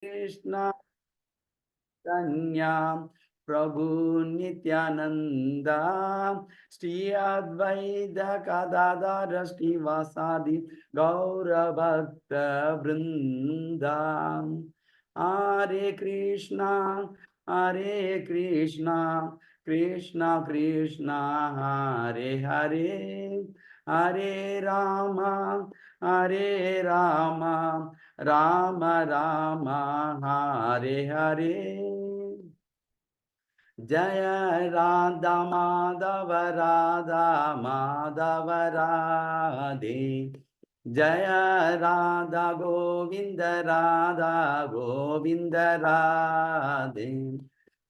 Krishna Kanya Prabhu Nityananda Shri Advaita Kadadara Shri Vasadi Gaura Bhakta Vrinda Hare Krishna Hare Krishna Krishna Krishna Hare Hare Hare Rama Hare Rama Rama Rama Hare Hare Jaya Radha Madhava Radha Madhava Radhe Jaya Radha Govinda Radha Govinda Radhe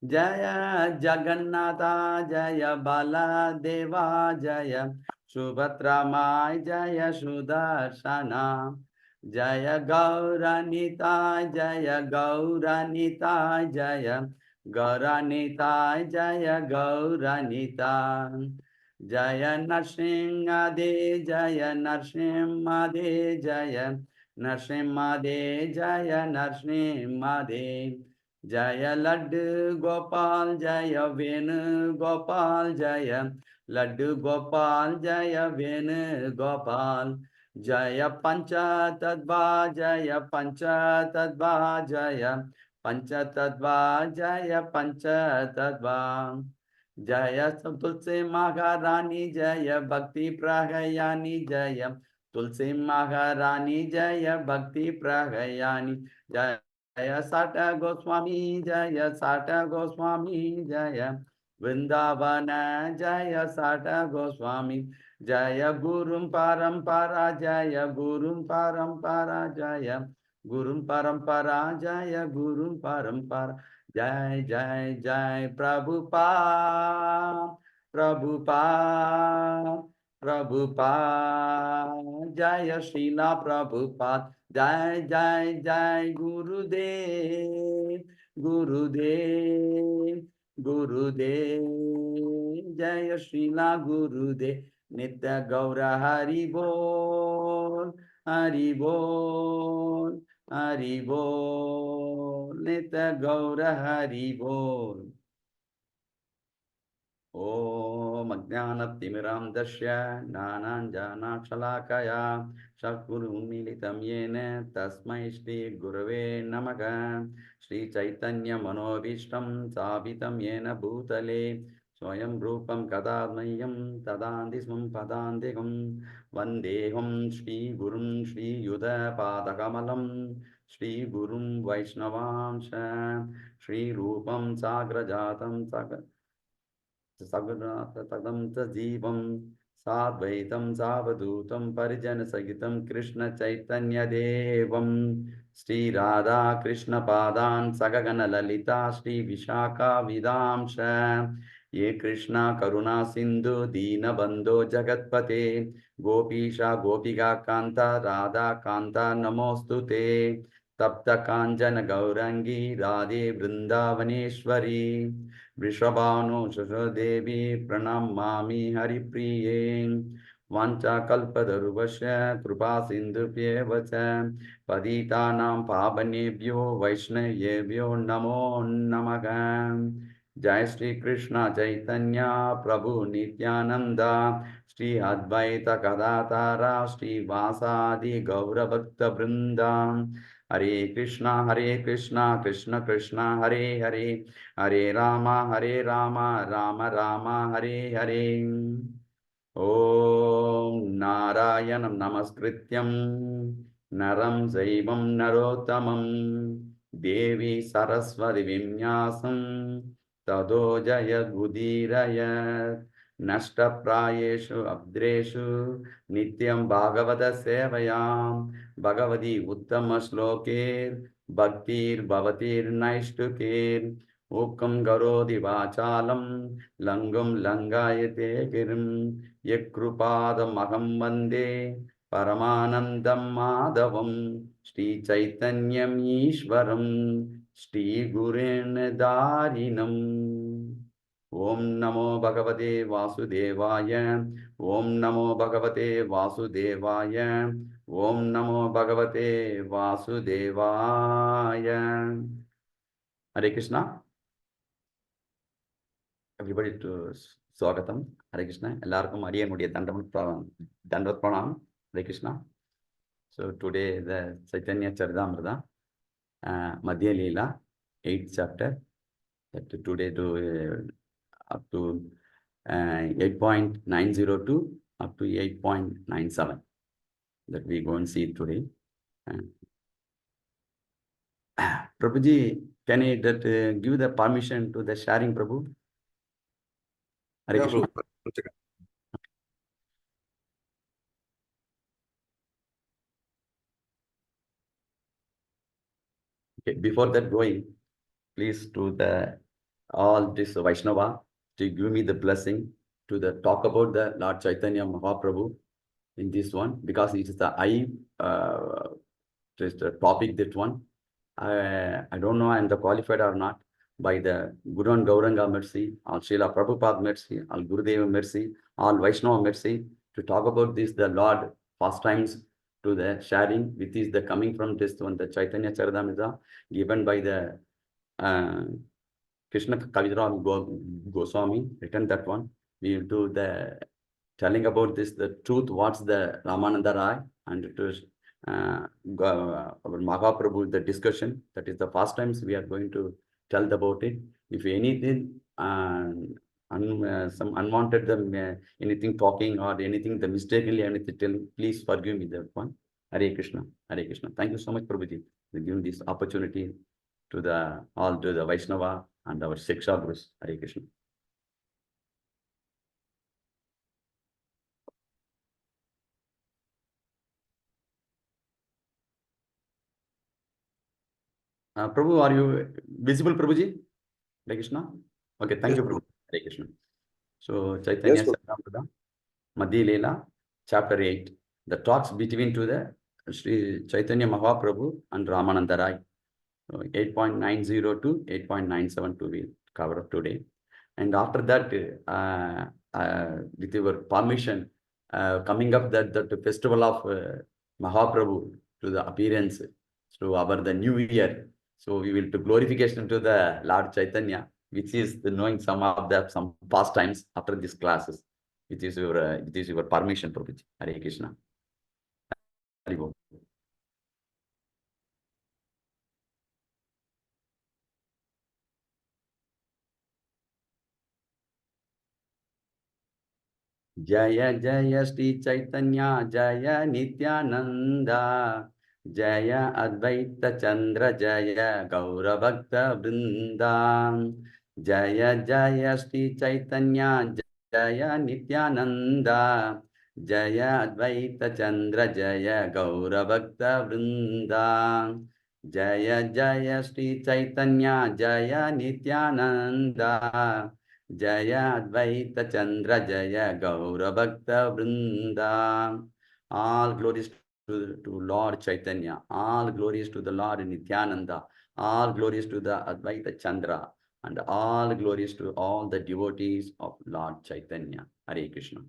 Jaya Jagannatha Jaya Baladeva Jaya Subhadra Mai Jaya Sudarshana Jaya Gauranita Jaya Gauranita Jaya Gauranita Jaya Gauranita Jaya Narsimhade Jaya Narsimhade Jaya Narsimhade Jaya Narsimhade Jaya Laddu Gopal Jaya Venu Gopal Jaya Laddu Gopal Jaya Venu Gopal Jaya Pancha Tadva Jaya Pancha Tadva Jaya Panchatattva Jaya Panchatattva Jaya Tulsi Maharani Jaya Bhakti Prahayani Jaya Tulsi Maharani Jaya Bhakti Prahayani Jaya Sata Goswami Jaya Sata Goswami Jaya Vrindavana Jaya Sata Goswami Jaya Gurum Parampara Jaya Gurum Parampara Jaya Gurum Parampara Jaya Gurum Parampara Jai Jai Jai Prabhupada Prabhupada Prabhupada Jaya Srila Prabhupada Jai Jai Jai Gurudev Gurudev Gurudev Jaya Srila Gurudev Nitya Gaura Hari Bol Hari Bol Hari Bol, Nitya Gaura Hari Bol. Om Ajnanatimiram Dasya Nananjana Shalakaya Shakuru Militam Yene Tasmai Shri Gurave Namaga Shri Chaitanya Manobishtam Savitam Yena Bhutale Swayam Rupam Kadadmayam Tadandismam Padandegam Vandeham Shri Gurum Shri Yuda Padakamalam Shri Gurum Vaishnavamsha Shri Rupam Sagrajatam सगुणाततं च जीवं साद्वैतं सावधूतं परिजनसहितं कृष्णचैतन्यदेवं श्रीराधा कृष्णपादान् सगगणललिता श्रीविशाखाविदांश ये कृष्णा करुणा सिन्धु दीनबन्धो जगत्पते गोपीशा गोपिका कान्ता राधा कान्ता नमोऽस्तु ते तप्त काञ्चन गौरङ्गी राधे वृन्दावनेश्वरी वृषभानुदेवी प्रणमामि हरिप्रिये वाञ्छाकल्पतरुभ्यश्च कृपा सिन्धुभ्येव च पतितानां पावनेभ्यो वैष्णवेभ्यो नमो नमः जय श्री कृष्ण चैतन्य प्रभु नित्यानंद श्री अद्वैत गदाधर श्रीवासादि गौरभक्तवृंद हरे कृष्णा कृष्ण कृष्ण हरे हरे हरे राम राम राम हरे हरे ॐ नारायणं नमस्कृत्यं नरं चैवं नरोत्तमं देवी सरस्वती विन्यासं ततो जयमुदीरयेत् नष्टप्रायेषु अब्द्रेषु नित्यं भागवत सेवयां भगवती उत्तमश्लोकैर्भक्तिर्भवतीर्नैष्टुकैर् मूकं करोति वाचालं लङ्गुं लङ्घयते गिरिं यत्कृपादमहं वन्दे परमानन्दं माधवं श्रीचैतन्यम् ईश्वरं श्रीगुरेणदारिणम् ॐ नमो भगवते वासुदेवाय ॐ नमो भगवते वासुदेवाय ॐ नमो भगवते वासुदेवाय Hare Krishna. Everybody to Swagatam. Hare Krishna. Ellarkum Adiyanudiya Dandavat Pranam. Hare Krishna. So today the Chaitanya Charitamrita, Madhya Lila, 8th chapter. That today to up to 8.902 up to 8.97. That we go and see today. Prabhuji, can you give the permission to the sharing, Prabhu? Hare Yeah, Krishna. Okay, before that going, please to the all this Vaishnava to give me the blessing to the talk about the Lord Chaitanya Mahaprabhu in this one, because it is the just a topic, that one. I don't know I am the qualified or not. By the Guru and Gauranga mercy, all Srila Prabhupada mercy, all Gurudeva mercy, all Vaishnava mercy, to talk about this, the Lord first times to the sharing, which is the coming from this one, the Chaitanya Charitamrita, given by the Krishna Kaviraj Goswami, written that one. We will do the telling about this, the truth, what's the Ramananda Rai, and it is our Mahaprabhu, the discussion. That is the first times we are going to tell about it. If anything, some unwanted, anything talking or anything, the mistakenly anything telling, please forgive me that one. Hare Krishna, Hare Krishna. Thank you so much, Prabhuji, for giving this opportunity to the all to the Vaishnava and our Shiksha Gurus. Hare Krishna. Prabhu, are you visible, Prabhuji? Hare Krishna. Okay, thank you, Prabhu. Hare Krishna. So, Chaitanya Charitamrita, Madhya Lila, chapter 8. The talks between to the Sri Chaitanya Mahaprabhu and Ramananda Rai. So 8.90 to 8.972 we cover up today. And after that, with your permission, coming up that the festival of Mahaprabhu to the appearance to our the new year. So we will do glorification to the Lord Chaitanya, which is the knowing some of the some pastimes after these classes. It is your permission, Prabhuji. Hare Krishna. Hare Bol. Jaya Jaya Shri Chaitanya Jaya Nityananda Jaya Advaita Chandra Jaya Gaura Bhakta Vrinda Jaya Jaya Shri Chaitanya Jaya Nityananda Jaya Advaita Chandra Jaya Gaura Bhakta Vrinda Jaya Jaya Shri Chaitanya Jaya Nityananda Jaya Advaita Chandra Jaya Gaura Bhakta Vrinda. All glories to Lord Chaitanya. All glories to the Lord Nityananda. All glories to the Advaita Chandra. And all glories to all the devotees of Lord Chaitanya. Hare Krishna.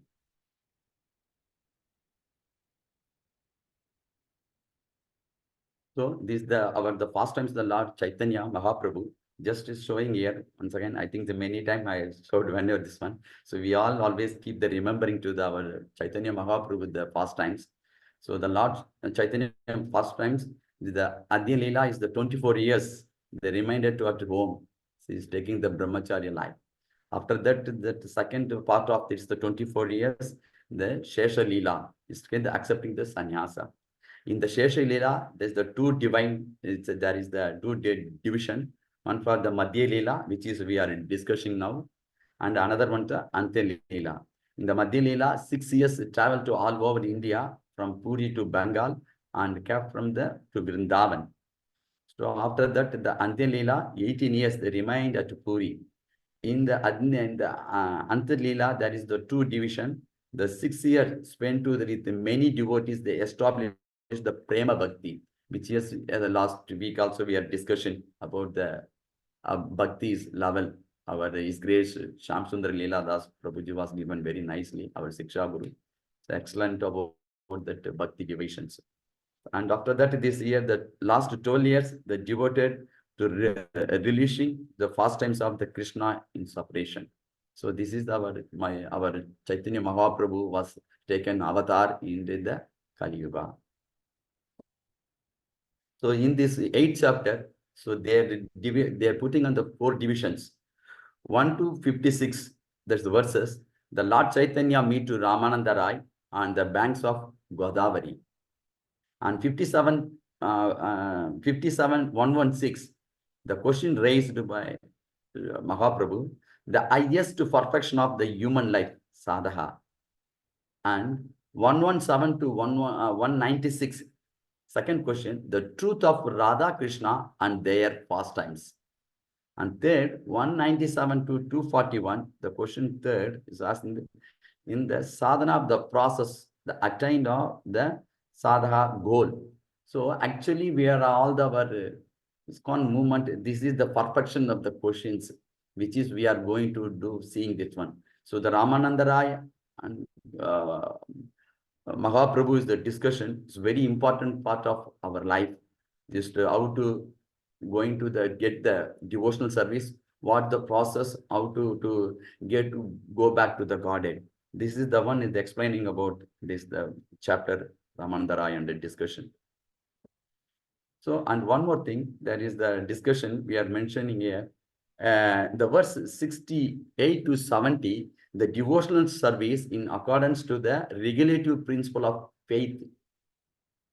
So this the first times the Lord Chaitanya Mahaprabhu just is showing here once again. I think the many time I showed whenever this one. So we all always keep the remembering to our Chaitanya Mahaprabhu the first times. So the Lord Chaitanya first times the Adya Leela is the 24 years. The reminder to at home. She is taking the brahmacharya life. After that second part of this the 24 years, the Shesha Leela is accepting the sannyasa. In the Shesha Leela, there's the two divine, there is the two division. One for the Madhya Leela, which is we are discussing now, and another one the Ante Leela. In the Madhya Leela, 6 years travel to all over India, from Puri to Bengal, and kept from the to Vrindavan. So after that, the Ante Leela, 18 years they remained at Puri. In the Ante Leela, that is the two division. The 6 years spent with many devotees, they established the Prema Bhakti, which is the last week also we are discussion about the Bhakti's level. Our His Grace Shamsundar Leela Das Prabhuji was given very nicely, our Siksha Guru. It's excellent about that Bhakti divisions. And after that, this year, the last 12 years, the devoted to releasing the pastimes of the Krishna in separation. So this is our Chaitanya Mahaprabhu was taken avatar in the Kali Yuga. So in this 8th chapter, so they're putting on the 4 divisions. 1 to 56, that's the verses. The Lord Chaitanya meet to Ramananda Rai on the banks of Godavari. And 57, 116, the question raised by Mahaprabhu, the highest perfection of the human life, sadhaha. And 117 to 196, second question, the truth of Radha Krishna and their pastimes. And third, 197 to 241, the question third is asking in the sadhana of the process, the attained of the sadhana goal. So actually we are all our ISKCON movement. This is the perfection of the questions, which is we are going to do seeing this one. So the Ramananda Rai and Mahaprabhu is the discussion. It's very important part of our life. Just how to going to get the devotional service, what the process, how to go back to the Godhead. This is the one is explaining about this the chapter Ramananda Rai and the discussion. So, and one more thing, that is the discussion we are mentioning here. The verse 68 to 70, the devotional service in accordance to the regulative principle of faith.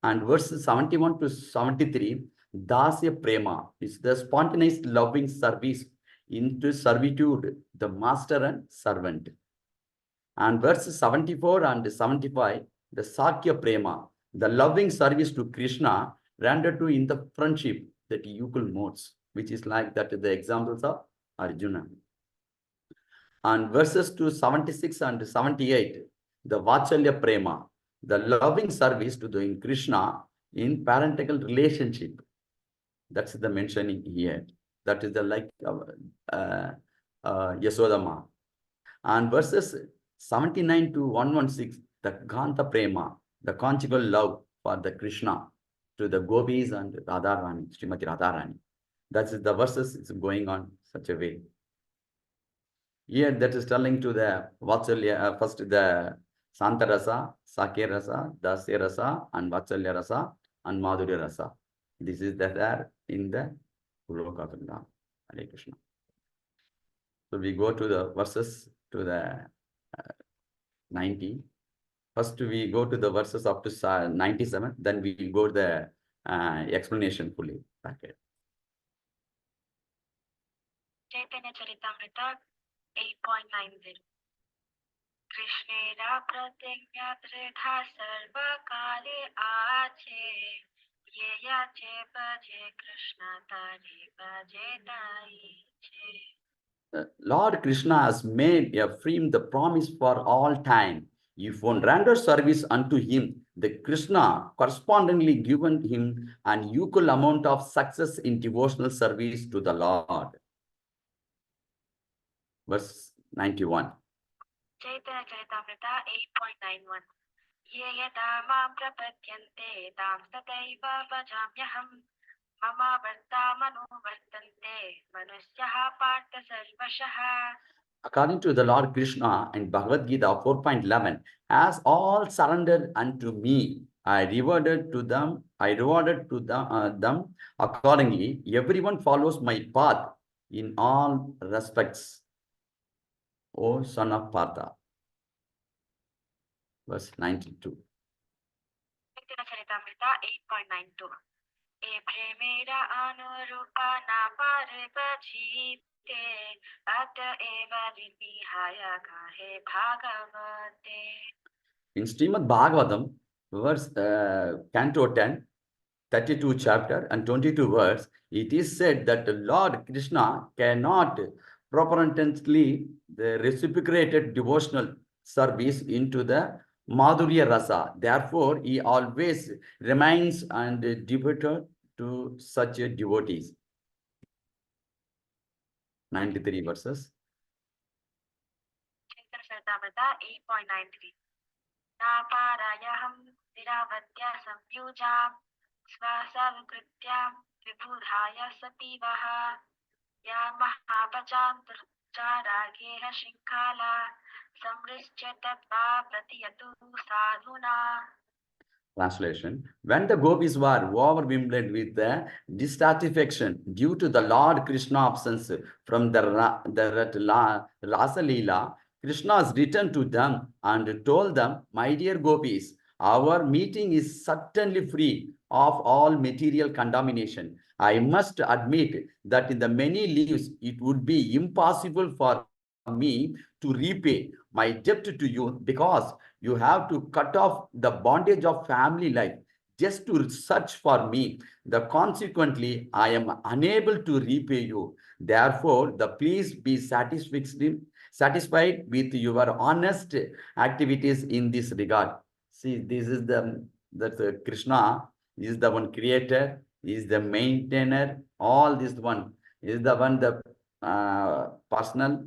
And verses 71 to 73, Dasa Prema is the spontaneous loving service into servitude, the master and servant. And verses 74 and 75, the Sakya Prema, the loving service to Krishna rendered to in the friendship, that equal modes, which is like that the examples of Arjuna. And verses to 76 and 78, the Vachalya Prema, the loving service to the Krishna in parentical relationship. That's the mentioning here. That is the like Yasodama. And verses 79 to 116, the Ganta Prema, the conjugal love for the Krishna to the Gopis and Radharani, Srimati Radharani. That is the verses is going on such a way. Here that is telling to the Vatsalya, first the Santa Rasa, Sakya Rasa, Dasya Rasa, and Vatsalya Rasa, and Madhurya Rasa. This is there in the Loka Vrindavan. Hare Krishna. So we go to the verses to the 90. First we go to the verses up to 97, then we will go to the explanation fully. Okay. Chaitanya Charitamrita 8.90. Krishnera pratyajna tridha sarva kale aache ye yache bhaje Krishna tari bhaje daiche. Lord Krishna has made a firm the promise for all time. If one renders service unto him, the Krishna correspondingly given him an equal amount of success in devotional service to the Lord. Verse 91. Chaitanya Charitamrita 8.91. Ye yada mam prapadyante tam sataiva bhajamyaham mama varta manu vartante manusyaha partha sarvashaha. According to the Lord Krishna in Bhagavad Gita 4.11, as all surrendered unto me, I rewarded to them them accordingly. Everyone follows my path in all respects. O son of Partha. Verse 92. Chaitanya Charitamrita 8.92. E premera anurupa na paribajite ata eva vinihaya kahe bhagavate. In Srimad Bhagavatam, verse Canto 10, 32 chapter and 22 verse, it is said that the Lord Krishna cannot proportionately the reciprocated devotional service into the Madhurya Rasa. Therefore, he always remains and devoted to such a devotees. 93 verses. Chaitanya Charitamrita 8.93. Na parayaham viravadya samyujam svasavikrityam विबुधाय सतीवः या महापचान्तर्चारागेह शृङ्खला संवृश्य तद्वा प्रतियतु साधुना. Translation: when the gopis were overwhelmed with the dissatisfaction due to the Lord Krishna absence from the Rasa Leela, Krishna returned to them and told them, "My dear gopis, our meeting is certainly free of all material contamination. I must admit that in the many lives it would be impossible for me to repay my debt to you because you have to cut off the bondage of family life just to search for me. Consequently, I am unable to repay you. Therefore, please be satisfied with your honest activities in this regard." See, this is that Krishna is the one creator, is the maintainer, all this one is the one, the personal.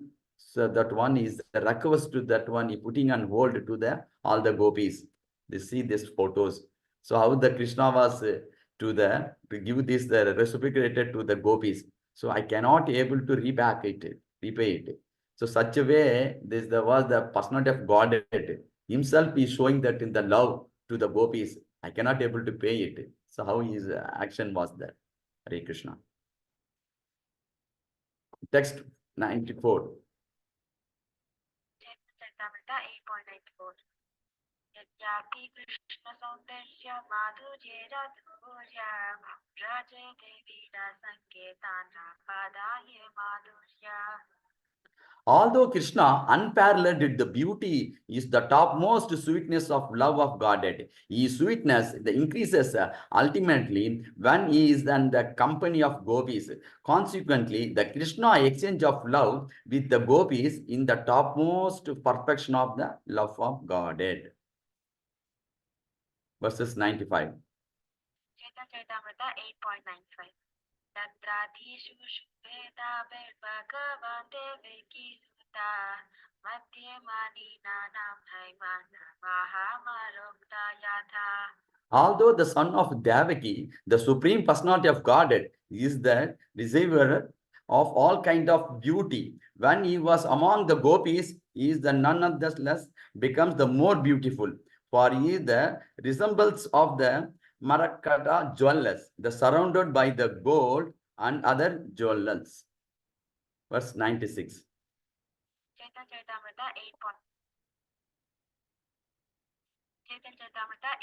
So that one is the request to that one, he putting on hold to the all the gopis. They see these photos. So how the Krishna was to give this the reciprocated to the gopis. So I cannot able to repay it. So such a way, this was the personality of Godhead himself is showing that in the love to the gopis. I cannot able to pay it. So how his action was that? Hare Krishna. Text 94. Chaitanya Charitamrita 8.94 यद्यापि कृष्णसौन्दर्य माधुर्येरधूर्य व्रजते वीरसङ्केतान् पादाय माधुर्य. Although Krishna unparalleled the beauty is the topmost sweetness of love of Godhead, his sweetness the increases ultimately when he is in the company of gopis. Consequently, the Krishna exchange of love with the gopis in the topmost perfection of the love of Godhead. Verses 95. Chaitanya Charitamrita 8.95 तत्राधीषु शुभेदा भगवान् देवकी सुता मध्ये मानिनानां हैमाना महामारोक्ता याथा. Although the son of Devaki, the supreme personality of Godhead, is the receiver of all kind of beauty, when he was among the gopis, he is the none of the less becomes the more beautiful. For he is the resemblance of the Marakata jewels, the surrounded by the gold and other jewels. Verse 96. Chaitanya Charitamrita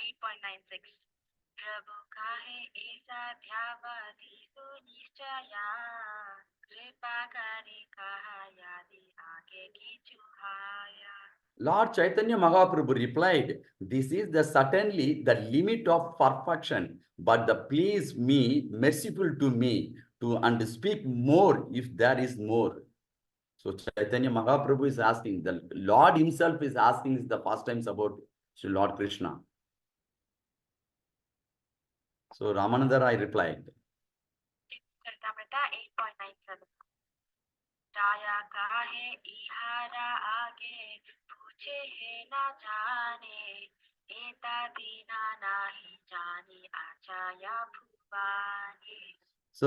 8.96 प्रभु काहे ऐसा ध्यावाधि सुनिश्चया कृपा करे कहा यादि आगे की चुहाया. Lord Chaitanya Mahaprabhu replied, "This is certainly the limit of perfection, but please me, merciful to me, and speak more if there is more." So Chaitanya Mahaprabhu is asking, the Lord himself is asking the first times about Sri Lord Krishna. So Ramananda Rai replied. Charitamrita 8.97 राया काहे इहारा आगे पूछे है ना जाने एता दीना नाही जानी आचाया Bhuvani. So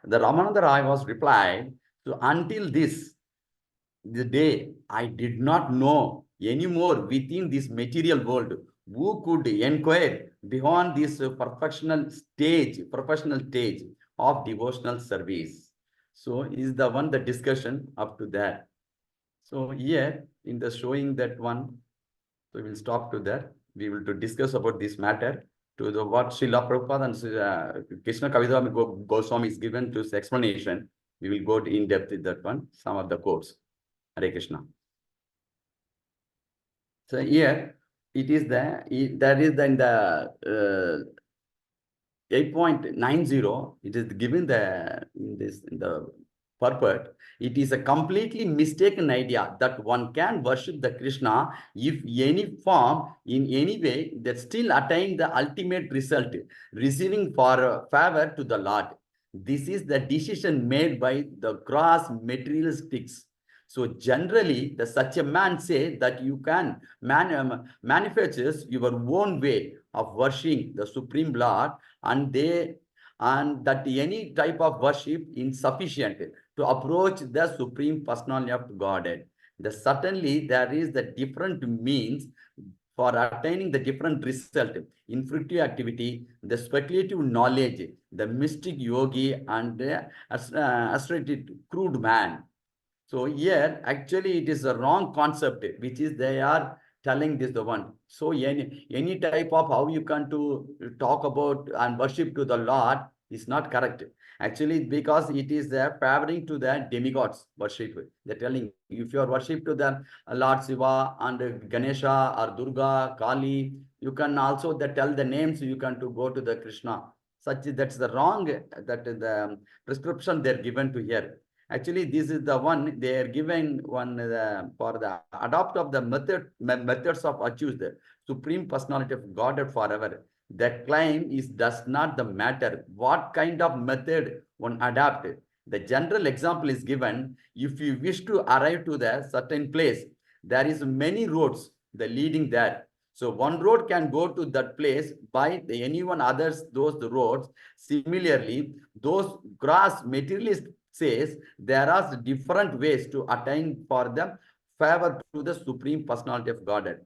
the Ramananda Rai was replied, so until the day I did not know anymore within this material world who could inquire beyond this professional stage of devotional service. So is the one the discussion up to that. So here in the showing that one, so we will stop to that. We will to discuss about this matter to the what Srila Prabhupada and Krishna Kavidami Goswami is given to this explanation. We will go in depth with that one, some of the quotes. Hare Krishna. So here it is there is in the 8.90, it is given in the purport. It is a completely mistaken idea that one can worship the Krishna if any form in any way that still attain the ultimate result, receiving for favor to the Lord. This is the decision made by the gross materialistics. So generally, such a man say that you can manufacture your own way of worshiping the Supreme Lord, and and that any type of worship insufficient to approach the Supreme Personality of Godhead. Certainly there is the different means for attaining the different result in fruitive activity, the speculative knowledge, the mystic yogi, and the astrate crude man. So here, actually, it is a wrong concept, which is they are telling this the one. So any type of how you can to talk about and worship to the Lord is not correct. Actually, because it is favoring to the demigods worship. They're telling if you are worship to the Lord Shiva and Ganesha or Durga, Kali, you can also tell the names. You can to go to the Krishna. Such that's the wrong that the prescription they're given to here. Actually, this is the one they are given one for the adopt of the methods of achieve the Supreme Personality of God forever. The claim is does not the matter what kind of method one adapt. The general example is given. If you wish to arrive to the certain place, there is many roads the leading there. So one road can go to that place by anyone others those the roads. Similarly, those gross materialist says there are different ways to attain for them favor to the Supreme Personality of Godhead.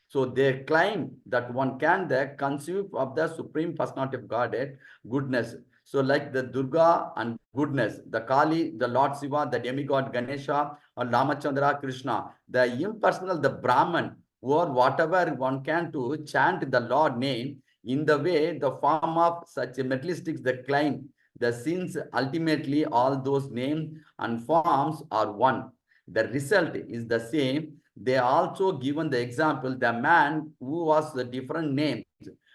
So they claim that one can conceive of the Supreme Personality of Godhead goodness. So like the Durga and goodness, the Kali, the Lord Shiva, the demigod Ganesha, or Ramachandra, Krishna, the impersonal, the Brahman, or whatever one can to chant the Lord name in the way, the form of such materialistics, the claim, the sins, ultimately all those names and forms are one. The result is the same. They also given the example, the man who was the different names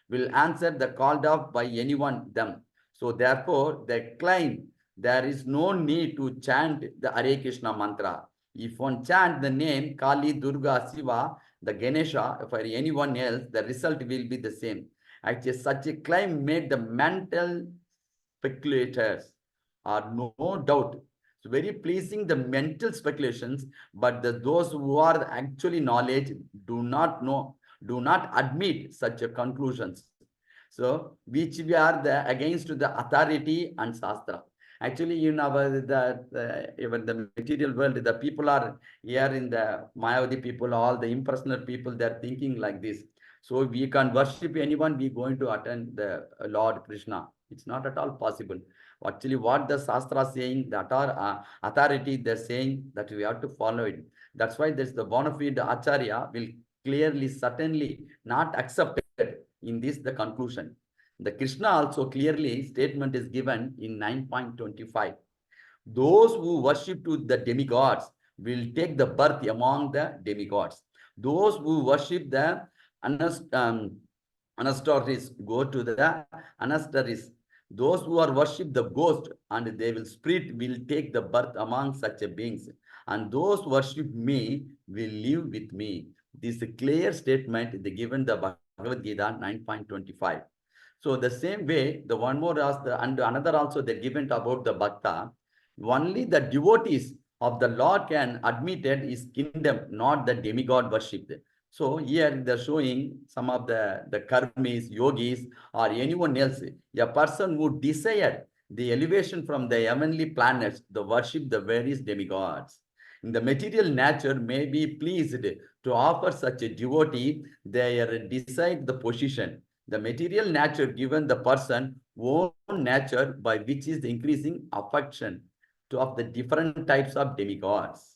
will answer the called of by anyone them. So therefore, they claim there is no need to chant the Hare Krishna mantra. If one chant the name Kali, Durga, Shiva, the Ganesha, for anyone else, the result will be the same. Actually, such a claim made the mental speculators are no doubt. So very pleasing the mental speculations, but those who are actually knowledge do not know, do not admit such a conclusions. So which we are against the authority and Shastra. Actually, in our even the material world, the people are here in the Mayavadi people, all the impersonal people, they're thinking like this. So we can worship anyone, we going to attend the Lord Krishna. It's not at all possible. Actually, what the Shastra is saying, that are authority, they're saying that we have to follow it. That's why there's the bona fide Acharya will clearly, certainly not accepted in this the conclusion. The Krishna also clearly statement is given in 9.25. Those who worship to the demigods will take the birth among the demigods. Those who worship the Anastaris go to the Anastaris. Those who are worship the ghost and they will spirit will take the birth among such a beings. And those who worship me will live with me. This is a clear statement they given the Bhagavad Gita 9.25. So the same way, the one more as the and another also they given about the Bhakta. Only the devotees of the Lord can admitted his kingdom, not the demigod worshipped. So here they're showing some of the karmis, yogis, or anyone else, a person who desire the elevation from the heavenly planets, the worship the various demigods. In the material nature may be pleased to offer such a devotee their decide the position. The material nature given the person own nature by which is the increasing affection to of the different types of demigods.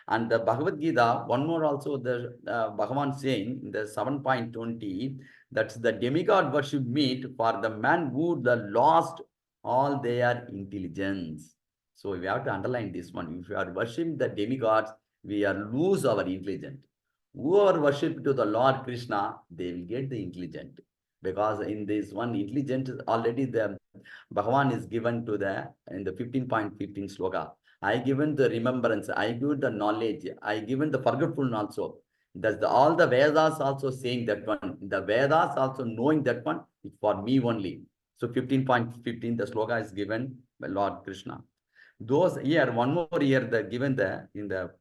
And the Bhagavad Gita, one more also the Bhagavan saying in the 7.20, that's the demigod worship meet for the man who the lost all their intelligence. So we have to underline this one. If we are worshiping the demigods, we are lose our intelligence. Whoever worship to the Lord Krishna, they will get the intelligent. Because in this one intelligent already the Bhagavan is given to the in the 15.15 sloka. I given the remembrance, I give the knowledge, I given the forgetfulness also. That's all the Vedas also saying that one. The Vedas also knowing that one, it's for me only. So 15.15, the sloka is given by Lord Krishna. Those here, one more year, the given in the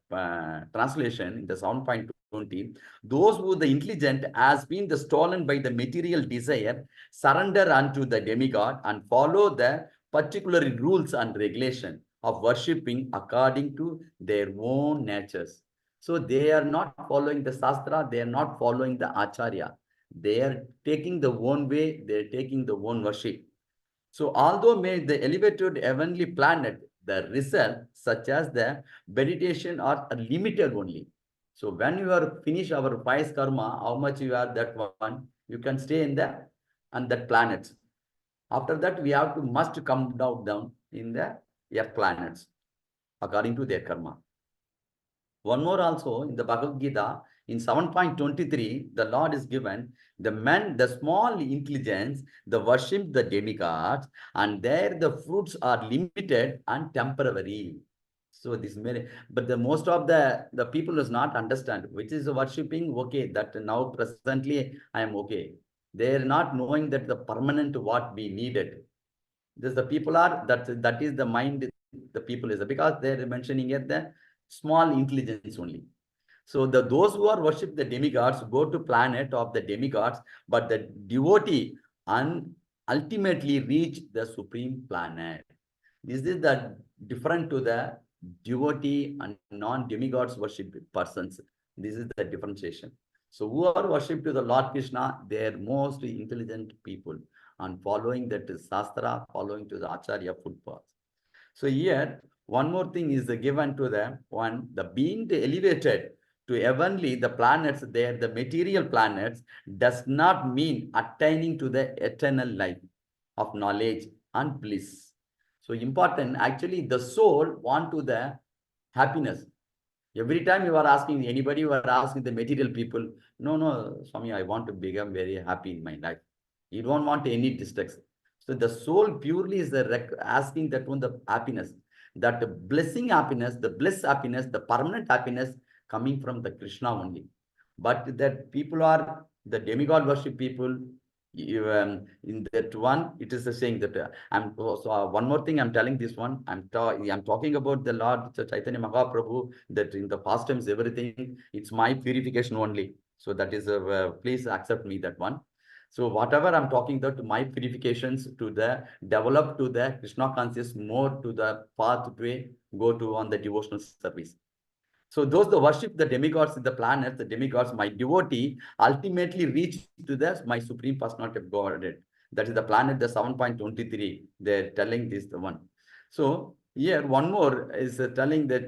translation in the 7.20, those who the intelligent has been the stolen by the material desire, surrender unto the demigod and follow the particular rules and regulation of worshipping according to their own natures. So they are not following the Shastra, they are not following the Acharya. They are taking the own way, they are taking the own worship. So although may the elevated heavenly planet, the result such as the meditation are limited only. So when you are finish our five karma, how much you are that one, you can stay in the and that planets. After that, we have to must come down in the earth planets according to their karma. One more also in the Bhagavad Gita, in 7.23, the Lord is given the men, the small intelligence, the worship the demigods, and there the fruits are limited and temporary. So this may, but the most of the people does not understand which is worshipping. Okay, that now presently I am okay. They are not knowing that the permanent what we needed. This the people are that is the mind the people is because they are mentioning it the small intelligence only. So those who are worship the demigods go to planet of the demigods, but the devotee and ultimately reach the supreme planet. This is the different to the devotee and non-demigods worship persons. This is the differentiation. So who are worship to the Lord Krishna, they are most intelligent people and following that Shastra, following to the Acharya footpath. So here, one more thing is given to them. One, the being elevated to heavenly, the planets there, the material planets, does not mean attaining to the eternal life of knowledge and bliss. So important, actually, the soul want to the happiness. Every time you are asking anybody, you are asking the material people, no, Swami, I want to become very happy in my life. You don't want any distracts. So the soul purely is asking that one the happiness, that the blessing happiness, the bliss happiness, the permanent happiness coming from the Krishna only. But that people are the demigod worship people. In that one, it is saying that I'm so one more thing I'm telling this one. I'm talking about the Lord Chaitanya Mahaprabhu that in the past times everything it's my purification only. So that is please accept me that one. So whatever I'm talking that my purifications to the develop to the Krishna conscious more to the pathway go to on the devotional service. So those the worship the demigods in the planets, the demigods, my devotee ultimately reach to the my supreme personality of Godhead. That is the planet, the 7.23. They're telling this the one. So here one more is telling that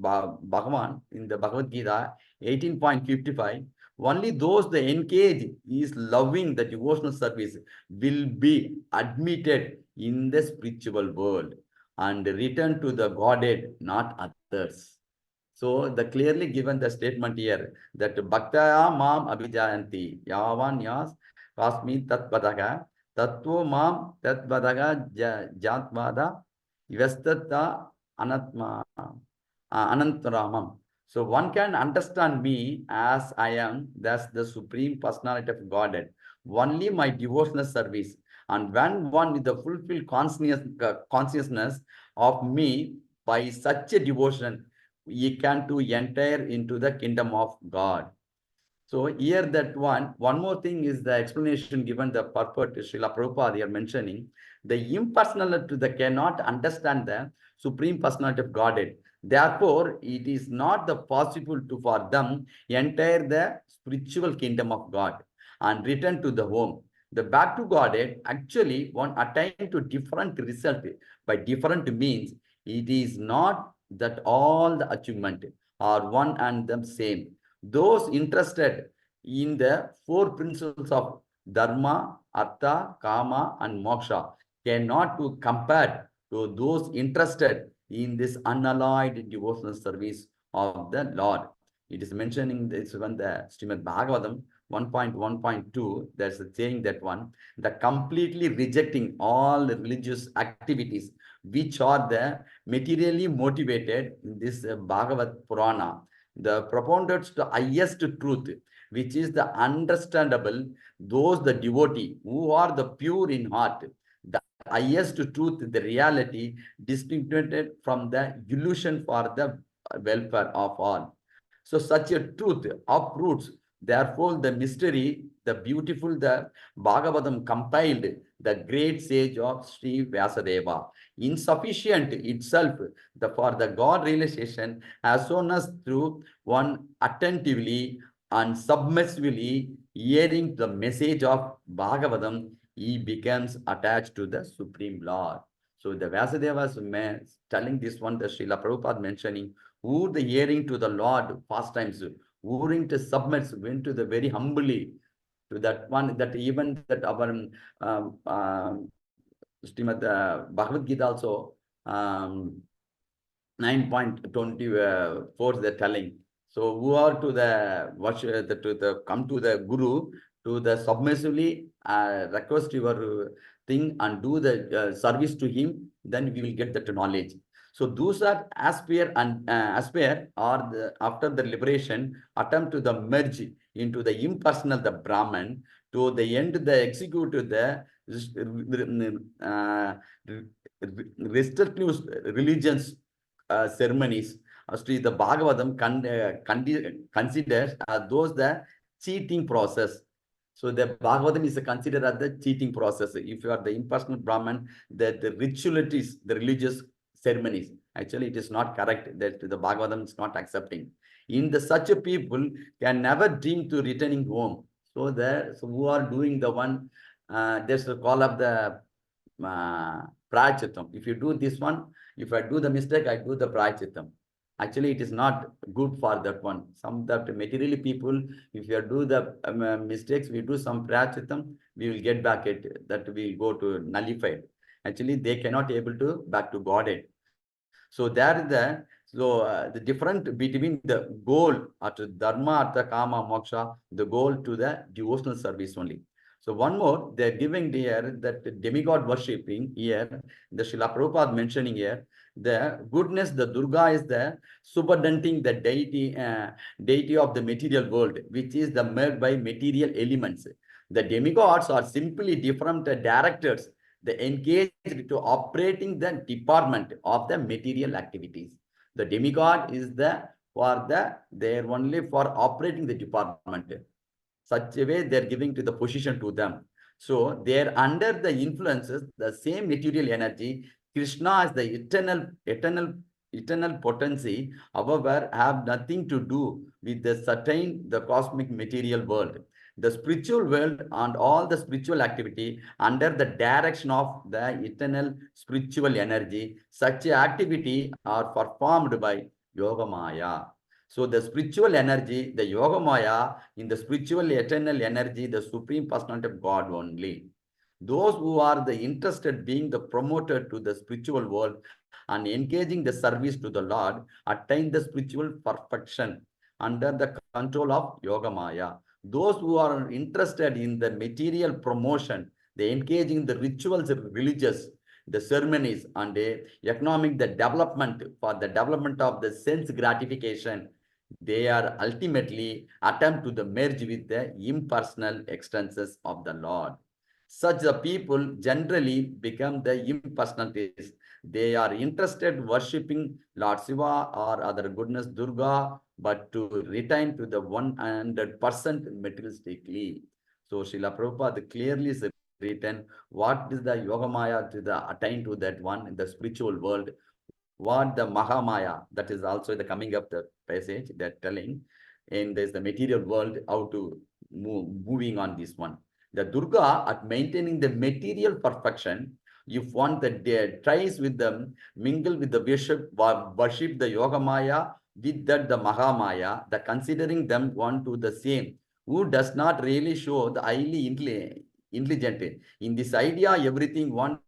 Bhagavan in the Bhagavad Gita 18.55. Only those the engage is loving the devotional service will be admitted in the spiritual world and return to the Godhead, not others. So the clearly given the statement here that Bhaktaya mam abhijayanti yavan yas kasmi tatpadaga tatvo mam tatpadaga jatvada yastata anatma anantaramam. So one can understand me as I am, that's the supreme personality of Godhead. Only my devotional service. And when one with the fulfilled consciousness of me by such a devotion, ye can to enter into the kingdom of God. So here that one more thing is the explanation given the purport Srila Prabhupada here mentioning the impersonal to the cannot understand the supreme personality of Godhead. Therefore, it is not the possible to for them enter the spiritual kingdom of God and return to the home. The back to Godhead actually one attain to different result by different means. It is not that all the achievement are one and the same. Those interested in the four principles of dharma, artha, kama, and moksha cannot to compare to those interested in this unalloyed devotional service of the Lord. It is mentioning this when the Srimad Bhagavatam 1.1.2, there's a saying that one, the completely rejecting all religious activities which are the materially motivated in this Bhagavad Purana, the propounders to highest truth, which is the understandable, those the devotee who are the pure in heart, the highest truth, the reality, distinguished from the illusion for the welfare of all. So such a truth uproots, therefore, the mystery, the beautiful, the Bhagavatam compiled, the great sage of Sri Vyasadeva. Insufficient itself for the God realization has shown us through one attentively and submissively hearing the message of Bhagavatam, he becomes attached to the Supreme Lord. So the Vyasadeva is telling this one, the Srila Prabhupada mentioning, who the hearing to the Lord pastimes, who to submits, went to the very humbly to that one, that even that our Srimad Bhagavad Gita also 9.24 they're telling. So who are to the worship, to the come to the Guru, to the submissively request your thing and do the service to him, then we will get that knowledge. So those are aspire and aspire or after the liberation attempt to the merge into the impersonal, the Brahman, to the end the execute the restrictive religions ceremonies. Actually, the Bhagavatam considers those the cheating process. So the Bhagavatam is considered as the cheating process. If you are the impersonal Brahman, the ritualities, the religious ceremonies, actually it is not correct, that the Bhagavatam is not accepting. In the such a people can never dream to returning home. So who are doing the one, there's a call of the prayachitam. If you do this one, if I do the mistake, I do the prayachitam. Actually, it is not good for that one. Some that materially people, if you do the mistakes, we do some prayachitam, we will get back it, that we will go to nullified. Actually, they cannot able to back to Godhead. So there is the difference between the goal at dharma, artha, kama, moksha, the goal to the devotional service only. So one more, they're giving here that demigod worshipping here, the Srila Prabhupada mentioning here, the goodness, the Durga is the superdenting the deity of the material world, which is the made by material elements. The demigods are simply different directors, they engaged to operating the department of the material activities. The demigod is they're only for operating the department. Such a way they're giving to the position to them. So they're under the influences, the same material energy. Krishna is the eternal potency, however, have nothing to do with the cosmic material world. The spiritual world and all the spiritual activity under the direction of the eternal spiritual energy, such activity are performed by Yoga Maya. So the spiritual energy, the Yoga Maya, in the spiritual eternal energy, the Supreme Personality of God only. Those who are the interested being the promoter to the spiritual world and engaging the service to the Lord, attain the spiritual perfection under the control of Yoga Maya. Those who are interested in the material promotion, they engage in the rituals, religious, the ceremonies, and economic the development for the development of the sense gratification, they are ultimately attempt to the merge with the impersonal extensions of the Lord. Such the people generally become the impersonalities. They are interested worshipping Lord Shiva or other goodness Durga, but to return to the 100% materialistically. So Srila Prabhupada clearly is written what is the Yoga Maya to the attain to that one in the spiritual world, what the Mahamaya, that is also the coming up the passage that telling, and there's the material world, how to moving on this one. The Durga at maintaining the material perfection, if one that tries with them, mingle with the worship the Yoga Maya, with that the Mahamaya, the considering them one to the same, who does not really show the highly intelligent. In this idea, everything one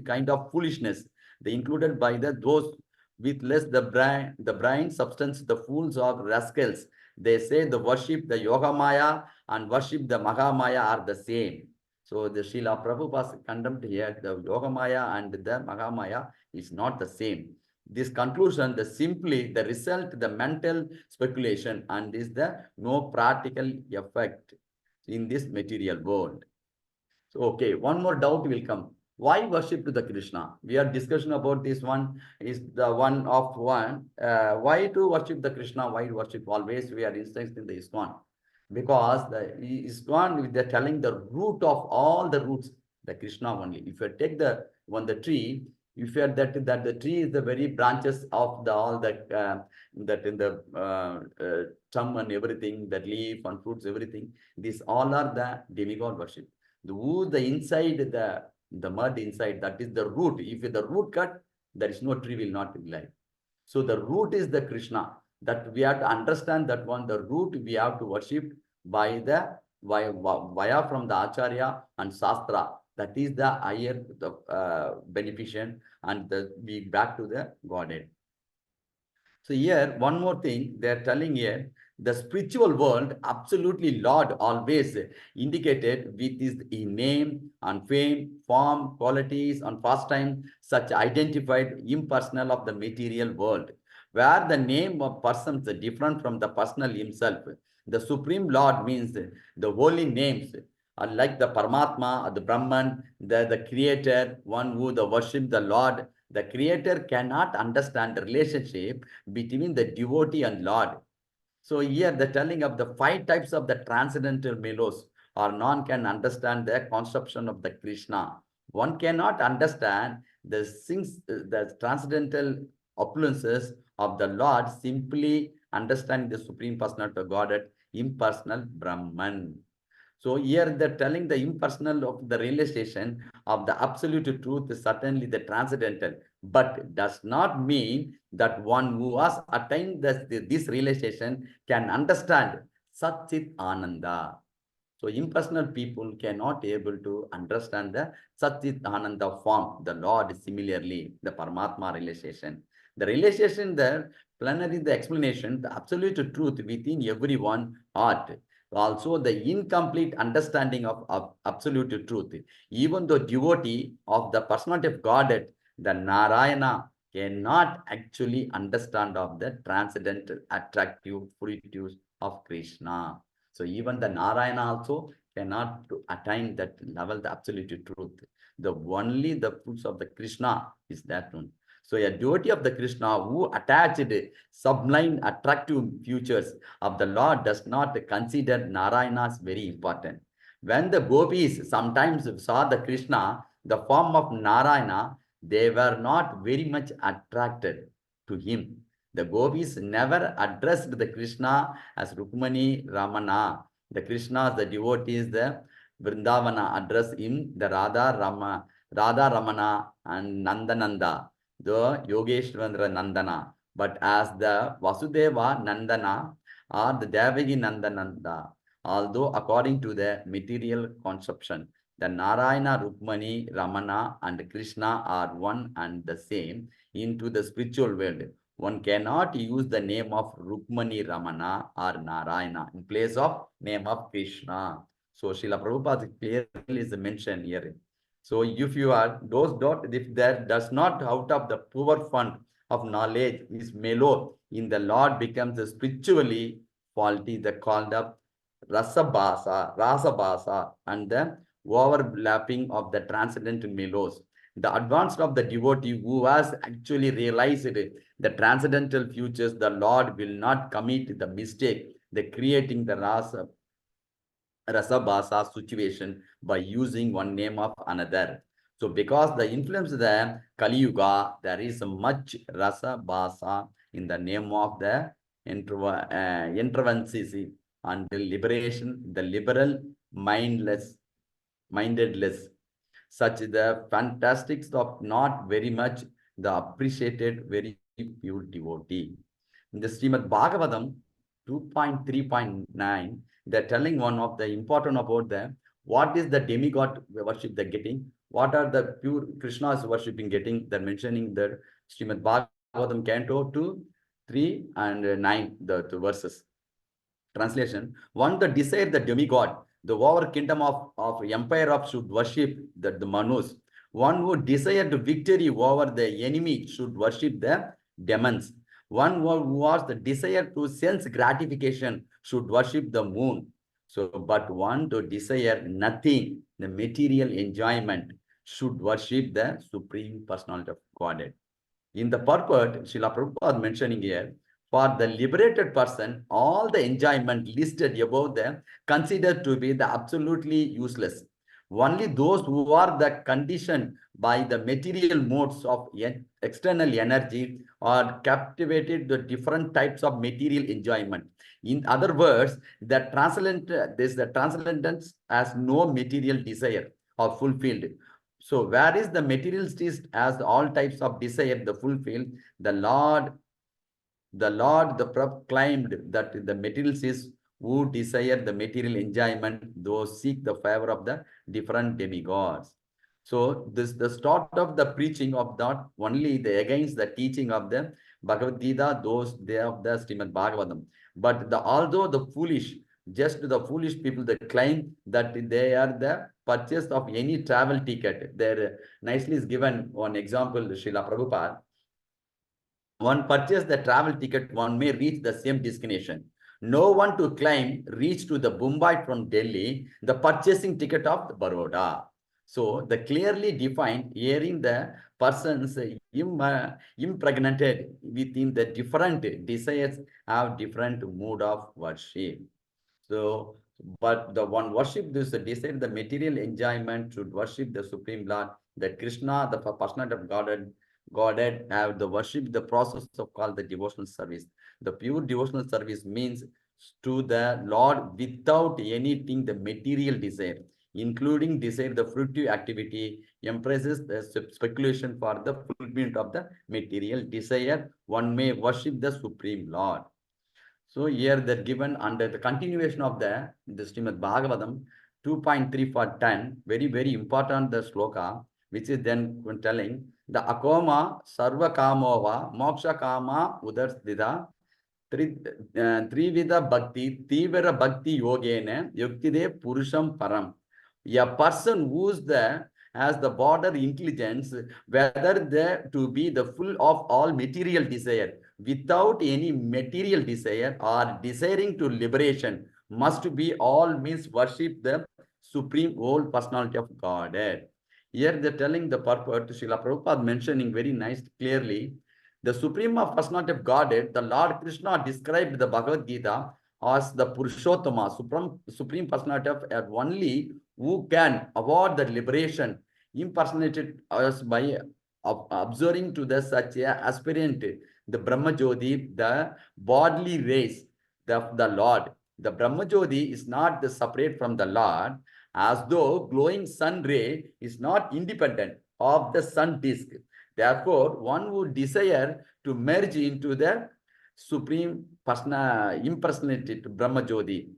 kind of foolishness, they included by those with less the brain substance, the fools or rascals. They say the worship the Yoga Maya and worship the Mahamaya are the same. So the Srila Prabhupada condemned here the Yoga Maya and the Mahamaya is not the same. This conclusion, the result, the mental speculation, and is the no practical effect in this material world. So, okay, one more doubt will come. Why worship to the Krishna? We are discussion about this one is the one of one. Why to worship the Krishna? Why worship always? We are instance in the ISKCON. Because the ISKCON, they're telling the root of all the roots, the Krishna only. If you take the tree, if you are that the tree is the very branches of the all that in the stem and everything, that leaf and fruits, everything. These all are the demigod worship. The inside the mud inside, that is the root. If the root cut, there is no tree will not be live. So the root is the Krishna. That we have to understand that one, the root we have to worship by the via from the Acharya and Shastra. That is the higher beneficent and be back to the Godhead. So here, one more thing, they're telling here, the spiritual world, absolutely Lord always indicated with his name and fame, form, qualities, and pastime, such identified impersonal of the material world, where the name of persons is different from the personal himself. The Supreme Lord means the holy names, like the Paramatma, or the Brahman, the Creator, one who the worship the Lord. The Creator cannot understand the relationship between the devotee and Lord. So here the telling of the 5 types of the transcendental melos, or none can understand the conception of the Krishna. One cannot understand the things, the transcendental opulences of the Lord simply understanding the Supreme Personality of Godhead, impersonal Brahman. So here they're telling the impersonal of the realization of the absolute truth is certainly the transcendental, but does not mean that one who has attained this realization can understand Satchit Ananda. So impersonal people cannot able to understand the Satchit Ananda form, the Lord similarly, the Paramatma realization. The realization there, plenary the explanation, the absolute truth within everyone heart. Also the incomplete understanding of absolute truth. Even though devotee of the personality of Godhead, the Narayana cannot actually understand of the transcendental attractive fruitus of Krishna. So even the Narayana also cannot to attain that level, the absolute truth. The only the fruits of the Krishna is that one. So a devotee of the Krishna who attached sublime attractive futures of the Lord does not consider Narayana as very important. When the gopis sometimes saw the Krishna, the form of Narayana, they were not very much attracted to him. The gopis never addressed the Krishna as Rukmani Ramana. The Krishna, the devotees, the Vrindavana address him, the Radha Ramana and Nandananda, the Yogeshwara Nandana. But as the Vasudeva Nandana or the Devagi Nandananda, although according to the material conception, the Narayana, Rukmani, Ramana and Krishna are one and the same into the spiritual world. One cannot use the name of Rukmani Ramana or Narayana in place of name of Krishna. So Srila Prabhupada clearly is mentioned here. So if you are those dot, if there does not out of the poor fund of knowledge is mellow in the Lord becomes spiritually faulty, the called up rasabhasa, and the overlapping of the transcendental melos. The advanced of the devotee who has actually realized the transcendental futures, the Lord will not commit the mistake, the creating the rasabhasa situation by using one name of another. So because the influence of the Kali Yuga, there is much rasabhasa in the name of the intervency and the liberation, the liberal mindedless, such the fantastics of not very much the appreciated very pure devotee. In the Srimad Bhagavatam 2.3.9, they're telling one of the important about them. What is the demigod worship they're getting? What are the pure Krishna's worshipping getting? They're mentioning the Srimad Bhagavatam Canto 2, 3 and 9, the verses. Translation, one that desire the demigod, the over kingdom of empire of should worship the Manus. One who desired victory over the enemy should worship the demons. One who has the desire to sense gratification should worship the moon. So, but one to desire nothing, the material enjoyment, should worship the Supreme Personality of Godhead. In the purport, Srila Prabhupada mentioning here, for the liberated person, all the enjoyment listed above them considered to be the absolutely useless. Only those who are the conditioned by the material modes of external energy are captivated to different types of material enjoyment. In other words, the transcendence has no material desire or fulfilled. So where is the materialist as all types of desire the fulfilled, the proclaimed that the materialists who desire the material enjoyment, those seek the favor of the different demigods. So this the start of the preaching of that only the against the teaching of the Bhagavad Gita, those they of the Srimad Bhagavatam. But the although the foolish, just the foolish people that claim that they are the purchase of any travel ticket. There nicely is given one example, Srila Prabhupada. One purchase the travel ticket, one may reach the same destination. No one to claim reach to the Mumbai from Delhi, the purchasing ticket of the Baroda. So the clearly defined hearing the persons impregnated within the different desires have different mood of worship. So, but the one worship this desire, the material enjoyment should worship the Supreme Lord, the Krishna, the personality of Godhead have the worship, the process of called the devotional service. The pure devotional service means to the Lord without anything the material desire, including desire the fruitive activity, embraces the speculation for the fulfillment of the material desire. One may worship the Supreme Lord. So here they're given under the continuation of the Srimad Bhagavatam 2.3 for 10, very, very important the sloka, which is then telling the akoma sarva kamova moksha kama udarsdida trivida bhakti tivara bhakti yogene yuktide purusham param. A person who's the has the border intelligence, whether they to be the full of all material desire, without any material desire or desiring to liberation, must be all means worship the supreme whole personality of Godhead. Here they're telling the purport, Srila Prabhupada mentioning very nice clearly, the supreme personality of Godhead, the Lord Krishna described the Bhagavad Gita as the Purushottama, supreme personality of only who can award the liberation impersonated us by observing to the such a aspirant, the Brahma Jyoti, the bodily race, the Lord. The Brahma Jyoti is not the separate from the Lord, as though glowing sun ray is not independent of the sun disk. Therefore, one would desire to merge into the supreme personal impersonated Brahma Jyoti.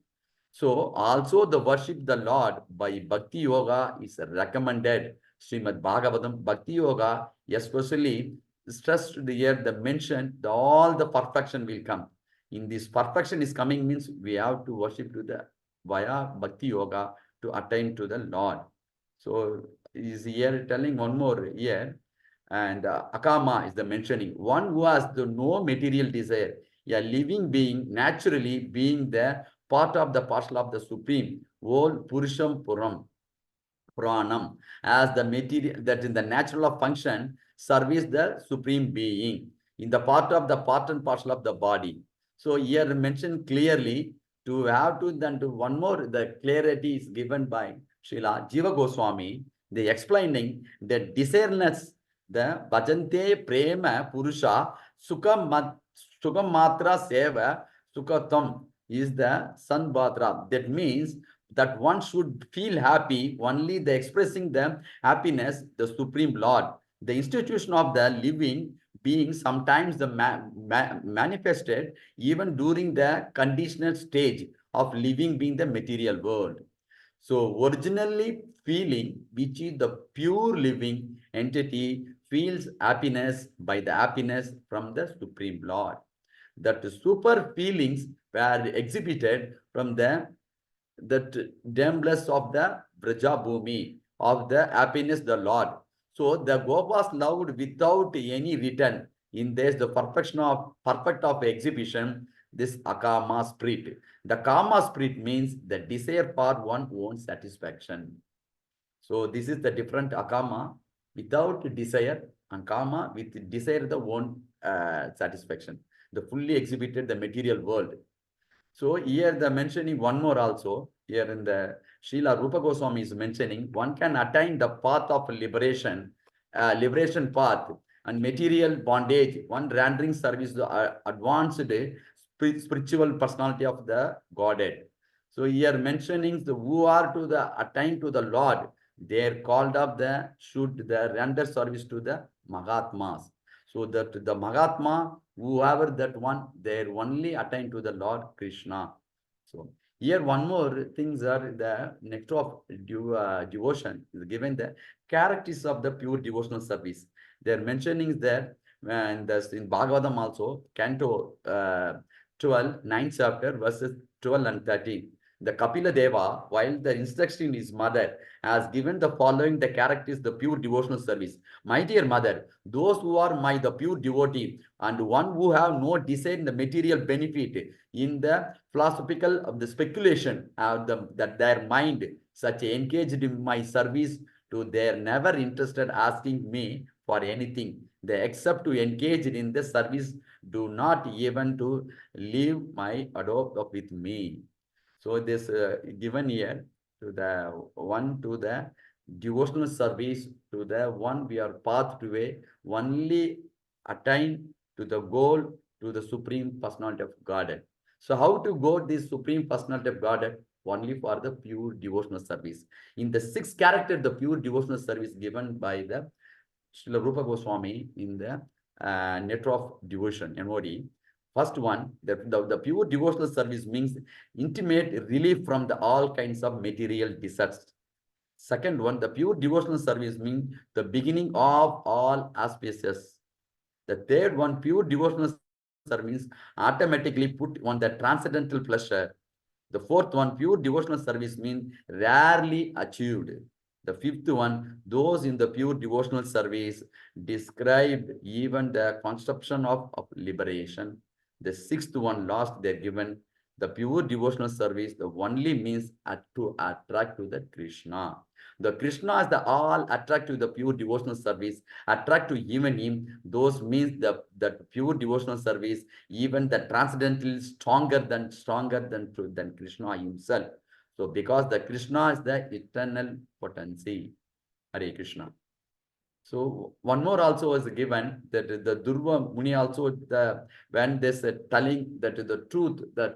So also the worship the Lord by Bhakti Yoga is recommended. Srimad Bhagavatam Bhakti Yoga, especially stressed here, the mention, all the perfection will come. In this perfection is coming means we have to worship to the via Bhakti Yoga to attain to the Lord. So is here telling one more here, and akama is the mentioning one who has the no material desire, a living being naturally being the part of the parcel of the supreme whole Purusham Puranam, as the material that in the natural of function service the supreme being in the part of the part and parcel of the body. So here mentioned clearly to have to then to one more the clarity is given by Srila Jiva Goswami. They explaining the desireless the bhajante prema purusha sukam matra seva sukatam is the sanbhadra. That means that one should feel happy only the expressing the happiness, the Supreme Lord. The institution of the living being sometimes the manifested even during the conditional stage of living being the material world. So originally feeling, which is the pure living entity, feels happiness by the happiness from the Supreme Lord. That super feelings were exhibited from the that dambless of the Braja Bhumi, of the happiness the Lord. So the Gopas loved without any return. In this, the perfect of exhibition, this akama spirit. The kama spirit means the desire for one's own satisfaction. So this is the different akama without desire and kama with desire the own satisfaction. The fully exhibited the material world. So here the mentioning one more also, here in the Srila Rupa Goswami is mentioning, one can attain the path of liberation, liberation path and material bondage, one rendering service to the advanced spiritual personality of the Godhead. So here mentioning the who are to the attain to the Lord, they are called up the should the render service to the Mahatmas. So that the Mahatma, whoever that one, they only attain to the Lord Krishna. So here one more things are the nectar of devotion is given the characters of the pure devotional service. They are mentioning that and that's in Bhagavatam also, Canto 12, 9th chapter, verses 12 and 13. The Kapila Deva, while the instruction his mother, has given the following the characters, the pure devotional service. My dear mother, those who are my the pure devotee and one who have no desire in the material benefit in the philosophical of the speculation that their mind such engaged in my service to their never interested asking me for anything. They accept to engage in the service, do not even to leave my adopt with me. So this given here to the one to the devotional service to the one we are path to a only attain to the goal to the supreme personality of God. So how to go this supreme personality of God? Only for the pure devotional service. In the sixth character, the pure devotional service given by the Srila Rupa Goswami in the Net of Devotion, MOD. First one, the pure devotional service means intimate relief from the all kinds of material desires. Second one, the pure devotional service means the beginning of all auspicious. The third one, pure devotional service automatically put on the transcendental pleasure. The fourth one, pure devotional service means rarely achieved. The fifth one, those in the pure devotional service described even the conception of liberation. The sixth one, last they're given, the pure devotional service, the only means to attract to the Krishna. The Krishna is the all attract to the pure devotional service, attract to even him. Those means the pure devotional service, even the transcendental stronger than Krishna himself. So because the Krishna is the eternal potency. Hare Krishna. So one more also was given that the Durva Muni also when they said telling that the truth that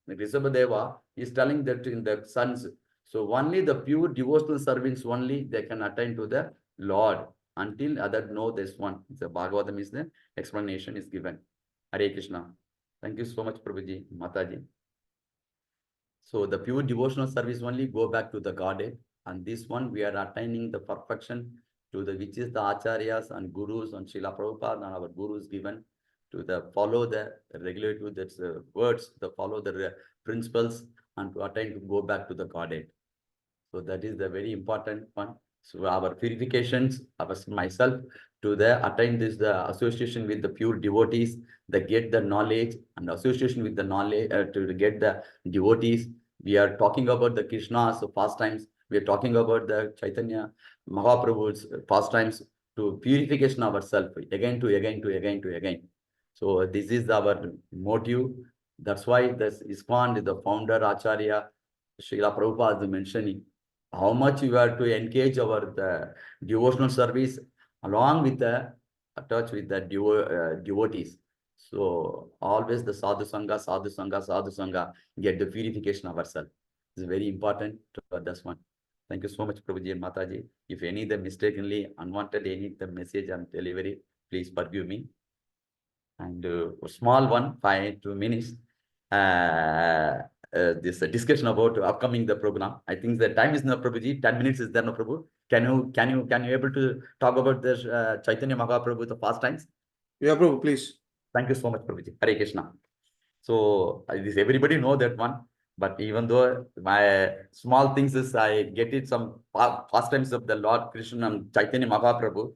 Rishabhadeva is telling that in the sons. So only the pure devotional servants only they can attain to the Lord until other know this one. The Bhagavatam is the explanation is given. Hare Krishna. Thank you so much, Prabhuji, Mataji. So the pure devotional service only go back to the Godhead. And this one we are attaining the perfection to the which is the acharyas and gurus and Srila Prabhupada and our gurus given to the follow the regulative that's words, the follow the principles and to attain to go back to the Godhead. So that is the very important one. So our purifications, myself, to the attain this the association with the pure devotees, the get the knowledge and association with the knowledge to get the devotees. We are talking about the Krishna's pastimes. We are talking about the Chaitanya Mahaprabhu's pastimes to purification of ourselves again to again to again to again. So this is our motive. That's why this ISKCON, the founder Acharya Srila Prabhupada is mentioning how much you have to engage our the devotional service along with the touch with the devotees. So always the sadhu sangha, sadhu sangha, sadhu sangha, get the purification of ourselves. It's very important to this one. Thank you so much, Prabhuji and Mataji. If any the mistakenly unwanted any the message and delivery, please forgive me. And small one, 5 2 minutes. This discussion about upcoming the program. I think the time is no Prabhuji. 10 minutes is there, no Prabhu. Can you able to talk about this Chaitanya Mahaprabhu the past times? Yeah, Prabhu, please. Thank you so much, Prabhuji. Hare Krishna. So this everybody know that one. But even though my small things is I get it some pastimes of the Lord Krishna and Chaitanya Mahaprabhu.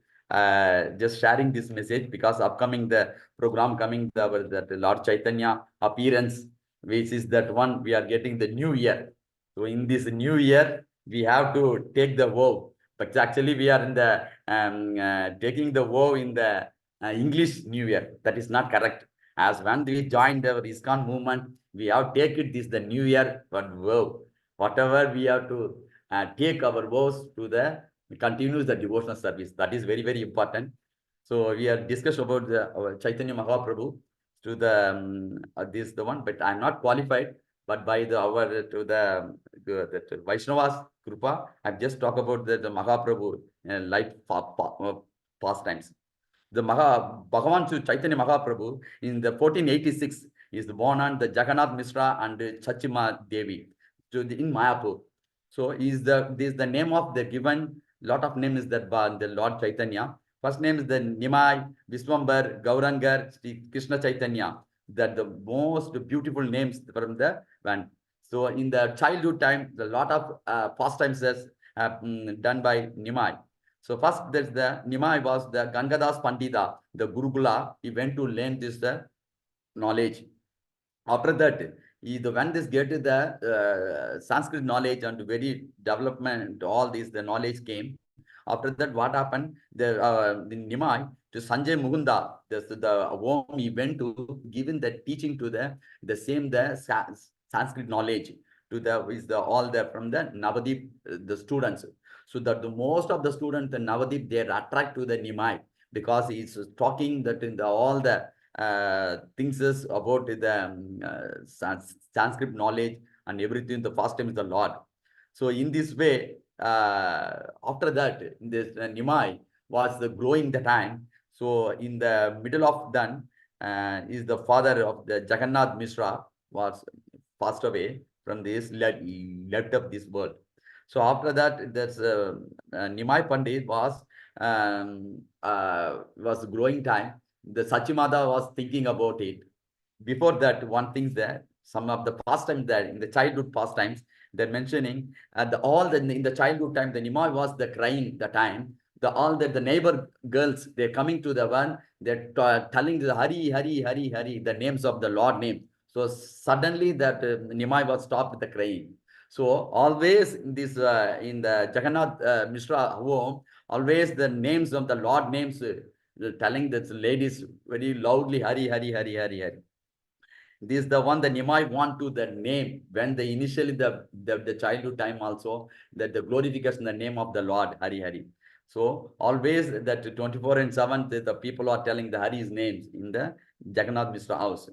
Just sharing this message because upcoming the program coming the Lord Chaitanya appearance, which is that one we are getting the new year. So in this new year, we have to take the vow. But actually, we are in the taking the vow in the English New Year. That is not correct. As when we joined the ISKCON movement, we have taken this the New Year for vow. Whatever we have to take our vows to the continues the devotional service. That is very, very important. So we are discussed about the our Chaitanya Mahaprabhu to the this the one, but I'm not qualified. But by the our to the Vaishnavas Krupa, I've just talked about the Mahaprabhu life pastimes. The Bhagavan Chaitanya Mahaprabhu in the 1486 is born on the Jagannath Mishra and Chachima Devi in Mayapur. So this is the name of the given lot of name is that the Lord Chaitanya. First name is the Nimai, Viswambar, Gaurangar, Krishna Chaitanya. That the most beautiful names from the one. So in the childhood time, the lot of pastimes is done by Nimai. So first there's the Nimai was the Gangadas Pandita, the Gurukula. He went to learn this the knowledge. After that, when this get the Sanskrit knowledge and very development, all these the knowledge came. After that, what happened? The Nimai to Sanjay Mukunda, the home he went to giving the teaching to the same the Sanskrit knowledge to the is the all the from the Navadip the students. So that the most of the students in Navadip they are attract to the Nimai because he's talking that in the all the things is about the Sanskrit knowledge and everything. The first time is the Lord. So in this way, after that, this Nimai was the growing the time. So in the middle of then is the father of the Jagannath Mishra was passed away from this left of this world. So after that, there's Nimai Pandit was growing time. The Sachimada was thinking about it. Before that, one thing's there, some of the pastimes there in the childhood pastimes, they're mentioning in the childhood time, the Nimai was the crying the time. All the neighbor girls, they're coming to the one, they're telling the Hari, Hari, Hari, Hari, the names of the Lord name. So suddenly that Nimai was stopped with the crying. So always in this in the Jagannath Mishra home, always the names of the Lord names telling that ladies very loudly Hari, Hari, Hari, Hari, Hari. This is the one the Nimai want to the name when the initially the childhood time also that the glorification the name of the Lord Hari Hari. So always that 24 and 7 the people are telling the Hari's names in the Jagannath Mishra house.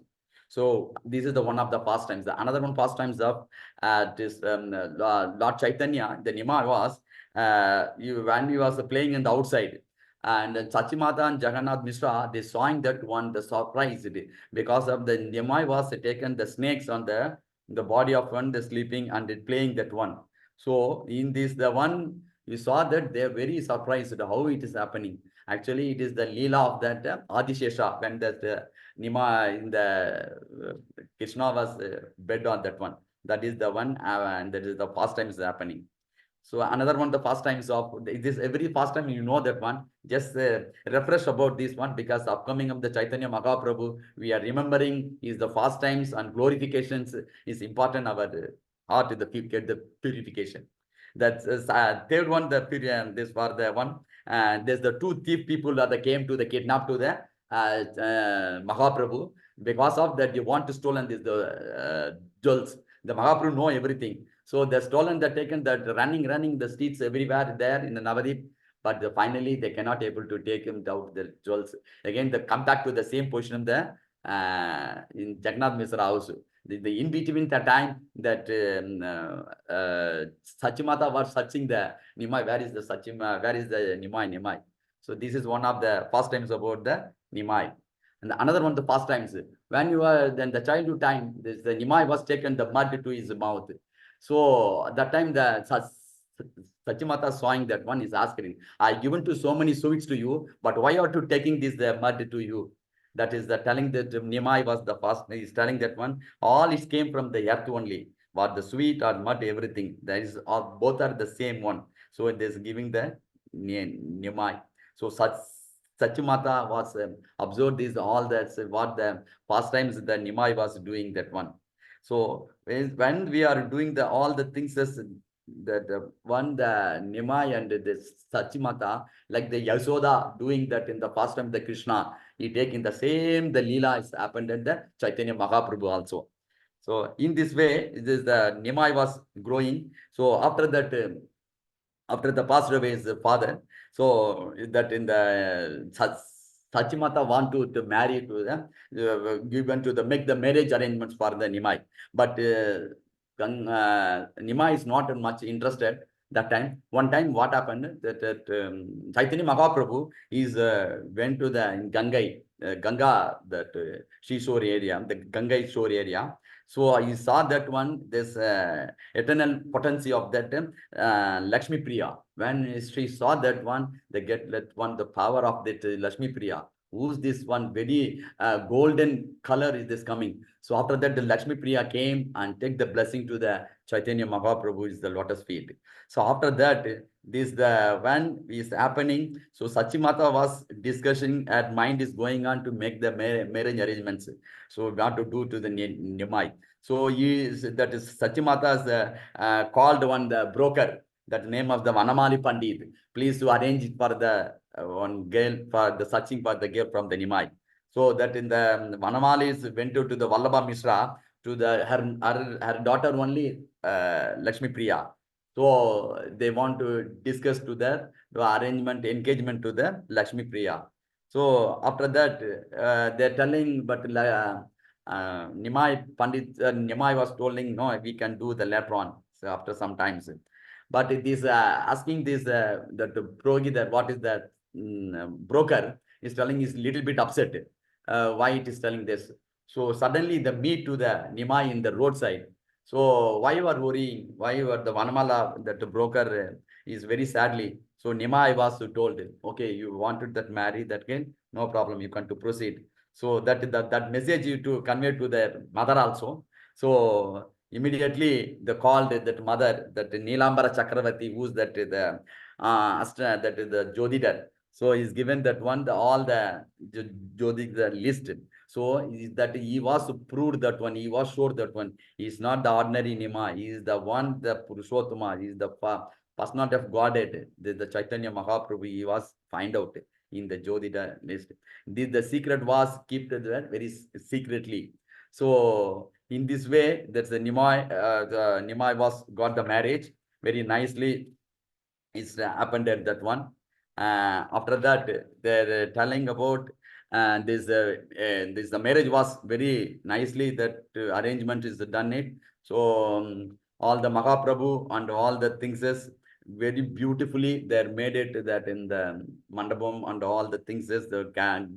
So this is the one of the pastimes. The another one pastimes of this Lord Chaitanya, the Nimai was when he was playing in the outside. And Chachimata and Jagannath Mishra, they saw that one, the surprise because of the Nimai was taken the snakes on the body of one, the sleeping and playing that one. So in this, the one you saw that they're very surprised how it is happening. Actually, it is the lila of that Adishesha when that Nima in the Krishna was bed on that one. That is the one, and that is the first time is happening. So another one, the first times of this every first time you know that one. Just refresh about this one because upcoming of the Chaitanya Mahaprabhu, we are remembering is the fast times and glorifications is important. Our heart is the get the purification. That's third one. This for the one. And there's the two thief people that came to the kidnap to the Mahaprabhu because of that they want to stolen this the jewels. The Mahaprabhu know everything. So they're stolen, they're taken, they're running the streets everywhere there in the Navadip. But finally, they cannot able to take him out the jewels. Again, they come back to the same position there in Jagannath Mishra house. The in between the time that Sachimata was searching the Nimai, where is the Sachima, where is the Nimai. So this is one of the first times about the Nimai. And another one, the first times, when you are then the childhood time, the Nimai was taken the mud to his mouth. So at that time, the Sachimata sawing that one is asking, I given to so many sweets to you, but why are you taking this the mud to you? That is the telling that Nimai was the first, he's telling that one, all it came from the earth only, but the sweet or mud, everything, that is all, both are the same one. So it is giving the Nimai. So Sachimata was observed this all that's what the past times the Nimai was doing that one. So when we are doing all the things as the Nimai and the Sachimata, like the Yasoda doing that in the past time, the Krishna, he taking the same, the lila is happened at the Chaitanya Mahaprabhu also. So in this way, this the Nimai was growing. So after that, after the passed away his father, so that in the Sachimata want to marry to them, given to the make the marriage arrangements for the Nimai, but Nimai is not much interested that time. One time, what happened that Chaitanya Mahaprabhu is went to the Ganga that seashore area, the Ganga shore area. So he saw that one, this eternal potency of that Lakshmi Priya. When she saw that one, they get that one, the power of that Lakshmi Priya. Who's this one? Very golden color is this coming. So after that, the Lakshmi Priya came and take the blessing to the Chaitanya Mahaprabhu is the lotus feet. So after that, this the when is happening. So Sachimata was discussing at mind is going on to make the marriage arrangements. So we have to do to the Nimai. So he is that is Sachimata is called one the broker. That name of the Vanamali Pandit. Please to arrange it for the one girl for the searching for the girl from the Nimai. So that in the Vanamalis went to the Vallabha Mishra to the her daughter only Lakshmi Priya. So they want to discuss to the arrangement engagement to the Lakshmi Priya. So after that they're telling, but Nimai Pandit Nimai was telling no, we can do the later on. So after some times, but it is asking this that the progi that what is that broker is telling is little bit upset. Why it is telling this? So suddenly the meet to the Nimai in the roadside. So why you are worrying? Why you are the Vanamala that the broker is very sadly. So Nimai was told, okay, you wanted that marry that girl, no problem, you can to proceed. So that message you to convey to the mother also. So immediately the called that mother, that Nilambara Chakravarti, who's that the Astra, that is the Jodhidar. So he's given that one, all the Jodi the list. So that he was proved that one, he was sure that one. He is not the ordinary Nima, he is the one, the Purushottama, he is the personality of Godhead, the Chaitanya Mahaprabhu, he was find out in the Jodhidar list. The secret was kept very secretly. So in this way, that's the Nimai was got the marriage very nicely. It's happened at that one. After that, they're telling about this the marriage was very nicely that arrangement is done it. So all the Mahaprabhu and all the things is very beautifully they made it that in the mandapam and all the things is the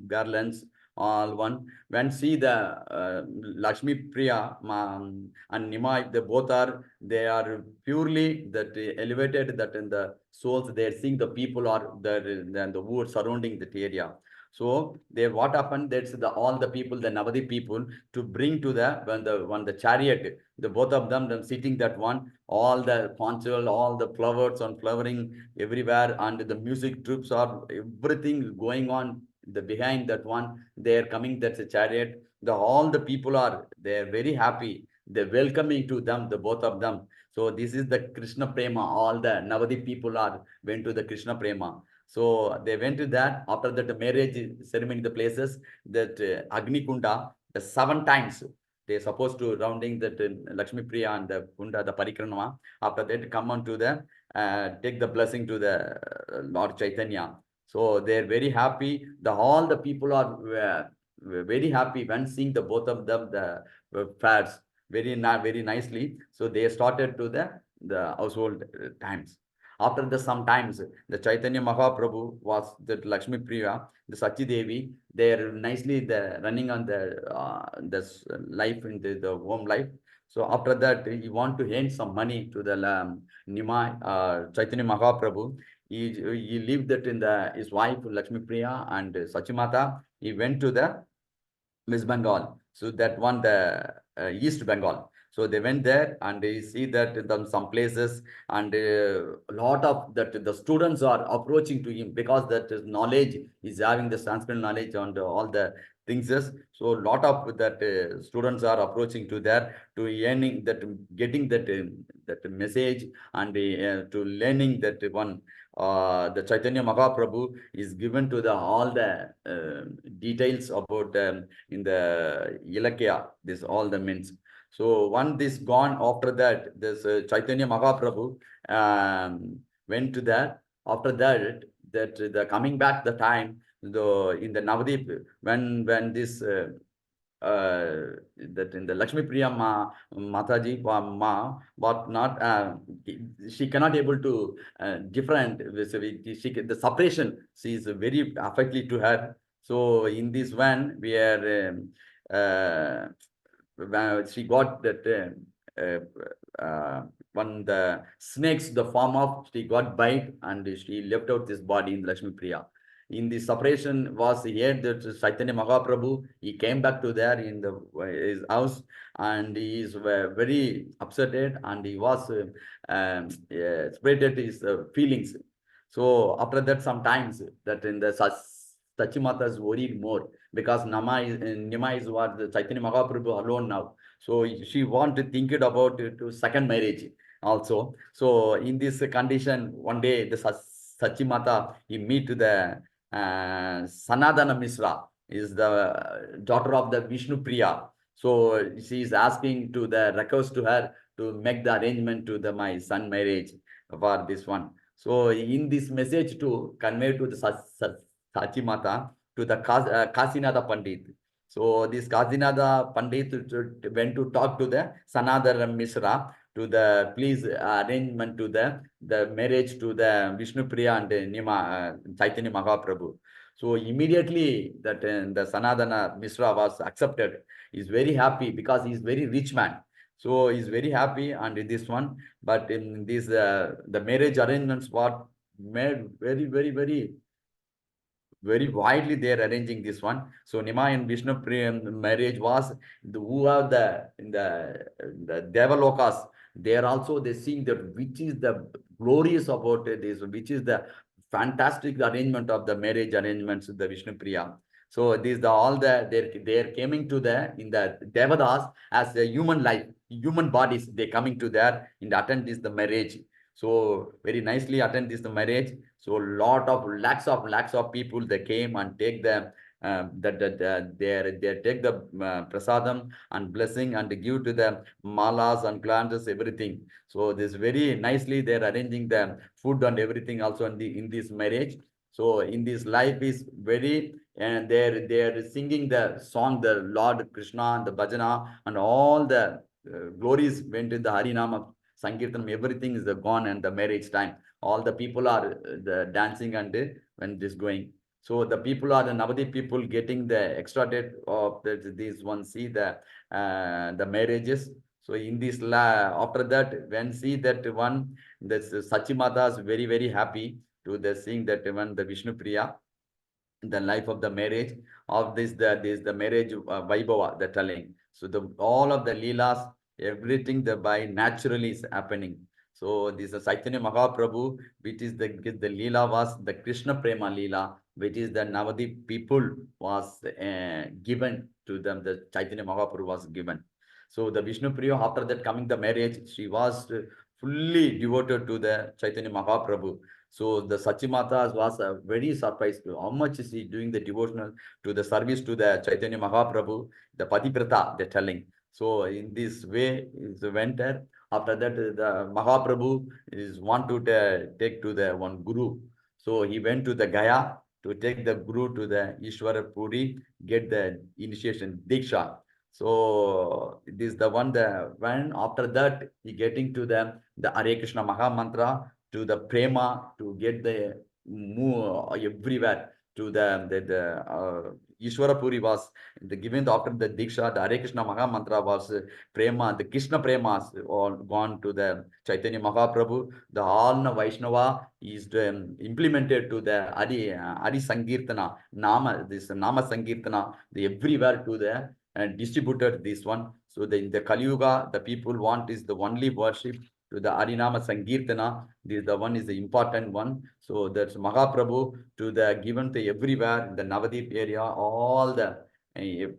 garlands all one. When see the Lakshmi Priya and Nimai, they both are, they are purely that elevated that in the souls, they are seeing the people are the wood surrounding that area. So they what happened, that's the all the people, the Navadi people, to bring to the when the chariot, the both of them sitting that one, all the ponchal, all the flowers on flowering everywhere, and the music troops are everything going on the behind that one, they are coming, that's a chariot. The all the people are, they are very happy, they're welcoming to them, the both of them. So this is the Krishna Prema. All the Navadi people are went to the Krishna Prema. So they went to that. After that, the marriage ceremony, the places that Agni Kunda, the 7 times they supposed to rounding that Lakshmi Priya and the Kunda, the Parikranama. After that, come on to the take the blessing to the Lord Chaitanya. So they're very happy. The all the people are very happy when seeing the both of them the fairs very nicely. So they started to the household times. After the sometimes the Chaitanya Mahaprabhu was the Lakshmi Priya, the Sachi Devi, they're nicely the running on the life into the home life. So after that, he want to earn some money to the Nimai Chaitanya Mahaprabhu. He lived that in the his wife Lakshmi Priya and Sachimata. He went to the West Bengal. So that one, the East Bengal. So they went there and they see that some places and a lot of that the students are approaching to him because that his knowledge is having the Sanskrit knowledge and all the things is. So a lot of that students are approaching to there to earning that getting that that message and to learning that one the Chaitanya Mahaprabhu is given to the all the details about in the Ilakya, this all the means. So one this gone after that, this Chaitanya Mahaprabhu went to that. After that, that the coming back the time the in the Navadip when this that in the Lakshmi Priya Mataji Ma, but not she cannot able to different the separation she is very affectly to her. So in this one we are she got that one the snakes the form of she got bite and she left out this body in Lakshmi Priya. In the separation was here that Chaitanya Mahaprabhu, he came back to there in the his house and he is very upset and he was spreaded his feelings. So after that, sometimes that in the Sachimata is worried more because Nima is what the Chaitanya Mahaprabhu alone now. So she want to think it about to second marriage also. So in this condition, one day the Sachimata he meet the Sanadana Misra is the daughter of the Vishnu Priya. So she is asking to the request to her to make the arrangement to the my son marriage for this one. So in this message to convey to the Sachimata to the Kasinada Pandit. So this Kasinada Pandit went to talk to the Sanadana Misra to the please arrangement to the marriage to the Vishnu Priya and Nima Chaitanya Mahaprabhu. So immediately that the Sanadana Misra was accepted. He's very happy because he's very rich man. So he's very happy and this one. But in this the marriage arrangements what made very widely they are arranging this one. So Nima and Vishnu marriage was who are the Devalokas. They are also they seeing that which is the glorious about this, which is the fantastic arrangement of the marriage arrangements of the Vishnu Priya. So these the all the they're coming to the in the Devadas as a human life, human bodies. They coming to there in the attend this the marriage. So very nicely attend this the marriage. So lot of lakhs of people they came and take the they take the prasadam and blessing and give to the malas and glances everything. So this very nicely they're arranging the food and everything also in this marriage. So in this life is very and they're singing the song the Lord Krishna and the bhajana and all the glories went in the Harinama Sankirtanam, everything is gone and the marriage time. All the people are the dancing and when this going. So the people are the Navadip people getting the extra date of these one see the marriages. So in this after that when see that one this Sachimata is very happy to the seeing that when the Vishnu Priya the life of the marriage of this the marriage Vaibhava the telling. So the all of the leelas everything the by naturally is happening. So this is Chaitanya Mahaprabhu, which is the Leela was the Krishna Prema Leela, which is the Navadip people was given to them. The Chaitanya Mahaprabhu was given. So the Vishnu Priya after that coming the marriage, she was fully devoted to the Chaitanya Mahaprabhu. So the Sachimata was very surprised to how much is he doing the devotional to the service to the Chaitanya Mahaprabhu, the Patiprata, they're telling. So in this way, is went there. After that, the Mahaprabhu is want to take to the one guru. So he went to the Gaya to take the guru to the Ishwara Puri, get the initiation, Diksha. So this is the one the when after that he getting to the Hare Krishna Maha Mantra to the prema to get the move everywhere to the Ishwara Puri was the given after the Diksha, the Hare Krishna Maha Mantra was prema, the Krishna premas all gone to the Chaitanya Mahaprabhu. The all Vaishnava is implemented to the Adi Sankirtana, Nama, this Nama Sankirtana, the everywhere to the distributed this one. So in the Kali Yuga, the people want is the only worship to the Harinama Sankirtana. This the one is the important one. So that's Mahaprabhu to the given to everywhere in the Navadip area, all the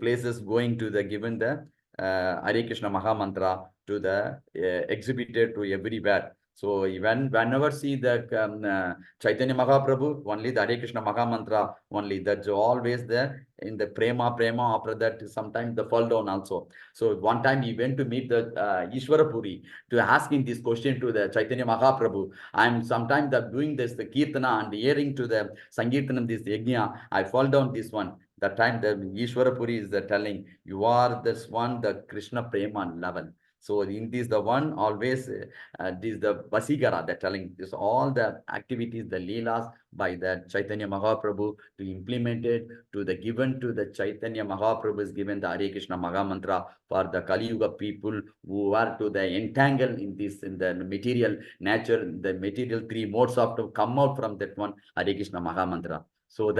places going to the given the Hare Krishna Maha Mantra to the exhibited to everywhere. So whenever see the Chaitanya Mahaprabhu, only the Hare Krishna Maha Mantra, only that's always there in the prema. After that, sometimes the fall down also. So one time he went to meet the Ishwarapuri to asking this question to the Chaitanya Mahaprabhu. I'm sometimes doing this the Kirtana and hearing to the Sankirtanam this Yajna, I fall down this one. That time the Ishwarapuri is telling, you are this one, the Krishna Prema level. So in this, the one always, this the Vasigara, they're telling this all the activities, the Leelas by the Chaitanya Mahaprabhu to implement it to the given to the Chaitanya Mahaprabhu is given the Hare Krishna Maha Mantra for the Kali Yuga people who are to the entangle in this, in the material nature, the material three modes of to come out from that one Hare Krishna Maha Mantra. So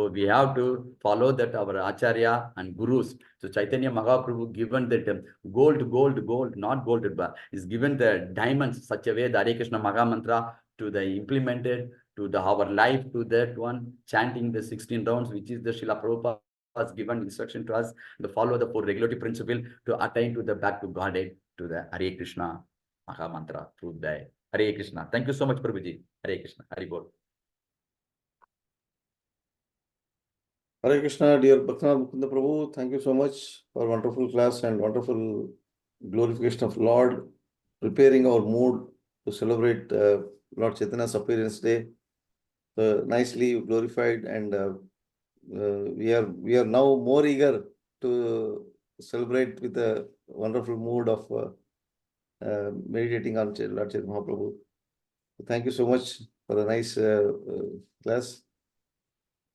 we have to follow that our Acharya and Gurus. So Chaitanya Mahaprabhu given that gold, not gold, but is given the diamonds such a way the Hare Krishna Maha Mantra to the implemented to the our life to that one, chanting the 16 rounds, which is the Srila Prabhupada has given instruction to us to follow the 4 regulatory principle to attain to the back to Godhead to the Hare Krishna Maha Mantra through the Hare Krishna. Thank you so much, Prabhuji. Hare Krishna. Hare Bol. Hare Krishna, dear Bhaktanatha Mukunda Prabhu, thank you so much for wonderful class and wonderful glorification of Lord, preparing our mood to celebrate Lord Chaitanya's appearance day. Nicely glorified, and we are now more eager to celebrate with a wonderful mood of meditating on Lord Chaitanya Mahaprabhu. Thank you so much for the nice class.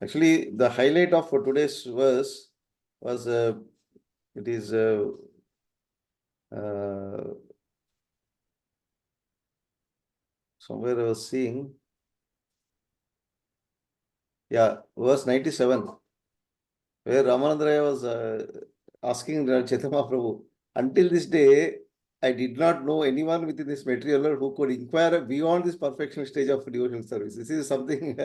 Actually, the highlight of today's verse was it is somewhere I was seeing, yeah, verse 97, where Ramanandaraya was asking Chaitanya Mahaprabhu, until this day, I did not know anyone within this material world who could inquire beyond this perfection stage of devotional service. This is something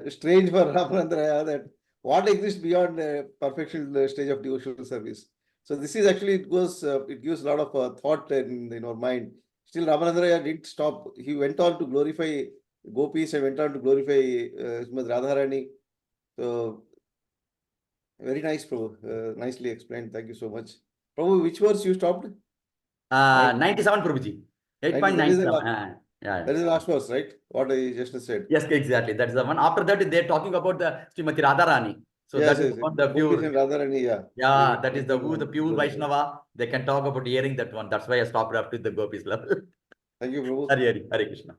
strange for Ramanandaraya, that what exists beyond perfection stage of devotional service. So this is actually, it gives a lot of thought in our mind. Still, Ramanandaraya didn't stop. He went on to glorify gopis and went on to glorify Srimad Radharani. So very nice, Prabhu. Nicely explained. Thank you so much. Prabhu, which verse you stopped? 97, Prabhuji. 8.97. That is the last verse, right? What I just said. Yes, exactly. That's the one. After that, they're talking about the Srimati Radharani. So yes, that is one, the Gopis pure. and Radharani, yeah. Yeah, that is the who, the pure Vaishnava. They can talk about hearing that one. That's why I stopped up to the gopis level. Thank you, Prabhu. Hare Krishna.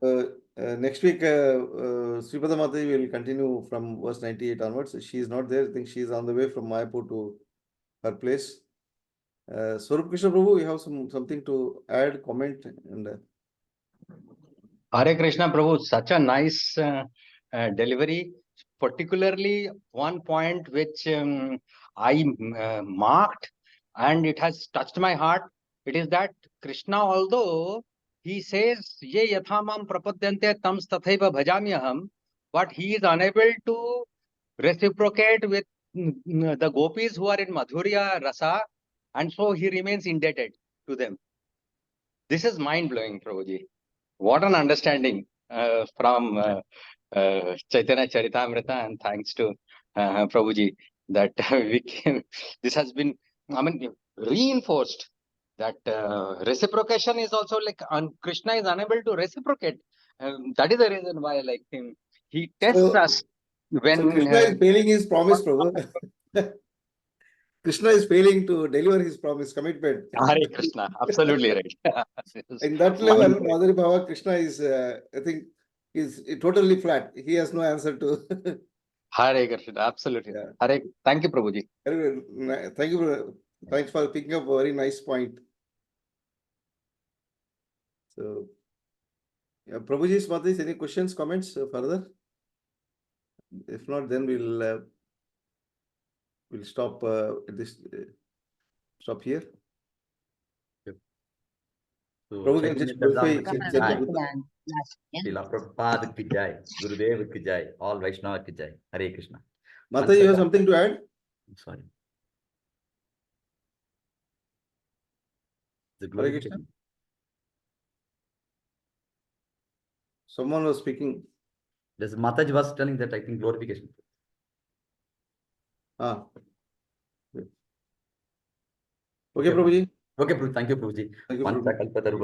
Next week, Sripada Mataji will continue from verse 98 onwards. She is not there. I think she is on the way from Mayapur to her place. Swarup Krishna Prabhu, you have something to add, comment, and Hare Krishna Prabhu, such a nice delivery. Particularly one point which I marked and it has touched my heart. It is that Krishna, although he says, Ye yathamam prapadyante tam tathaiva bhajamyaham, but he is unable to reciprocate with the gopis who are in Madhurya Rasa, and so he remains indebted to them. This is mind-blowing, Prabhuji. What an understanding from Chaitanya Charitamrita, and thanks to Prabhuji that this has been, reinforced that reciprocation is also like, Krishna is unable to reciprocate. That is the reason why I like him. He tests us when... So Krishna is failing his promise, Prabhu. Krishna is failing to deliver his promise, commitment. Hare Krishna, absolutely right. In that level, Madhuri Bhava, Krishna is, I think, is totally flat. He has no answer to. Hare Krishna, absolutely. Yeah. Hare, thank you, Prabhuji. Thank you. Thanks for picking up a very nice point. So, yeah, Prabhuji's Madhuri, any questions, comments further? If not, then we'll we'll stop at this. Stop here. So Prabhu can Chaitanya just glorify Charitamrita ki Chaitanya jai. Buddha. Srila Prabhupada ki jai, Gurudev ki jai, all Vaishnava ki jai. Hare Krishna. Mata, you have something to add? Sorry. The Hare glorification. Krishna. Someone was speaking. This Mataji was telling that I think glorification. Ah. Okay, Prabhuji. Okay, Prabhu. Thank you, Prabhuji. Thank you, Prabhuji. Mancha kalpataru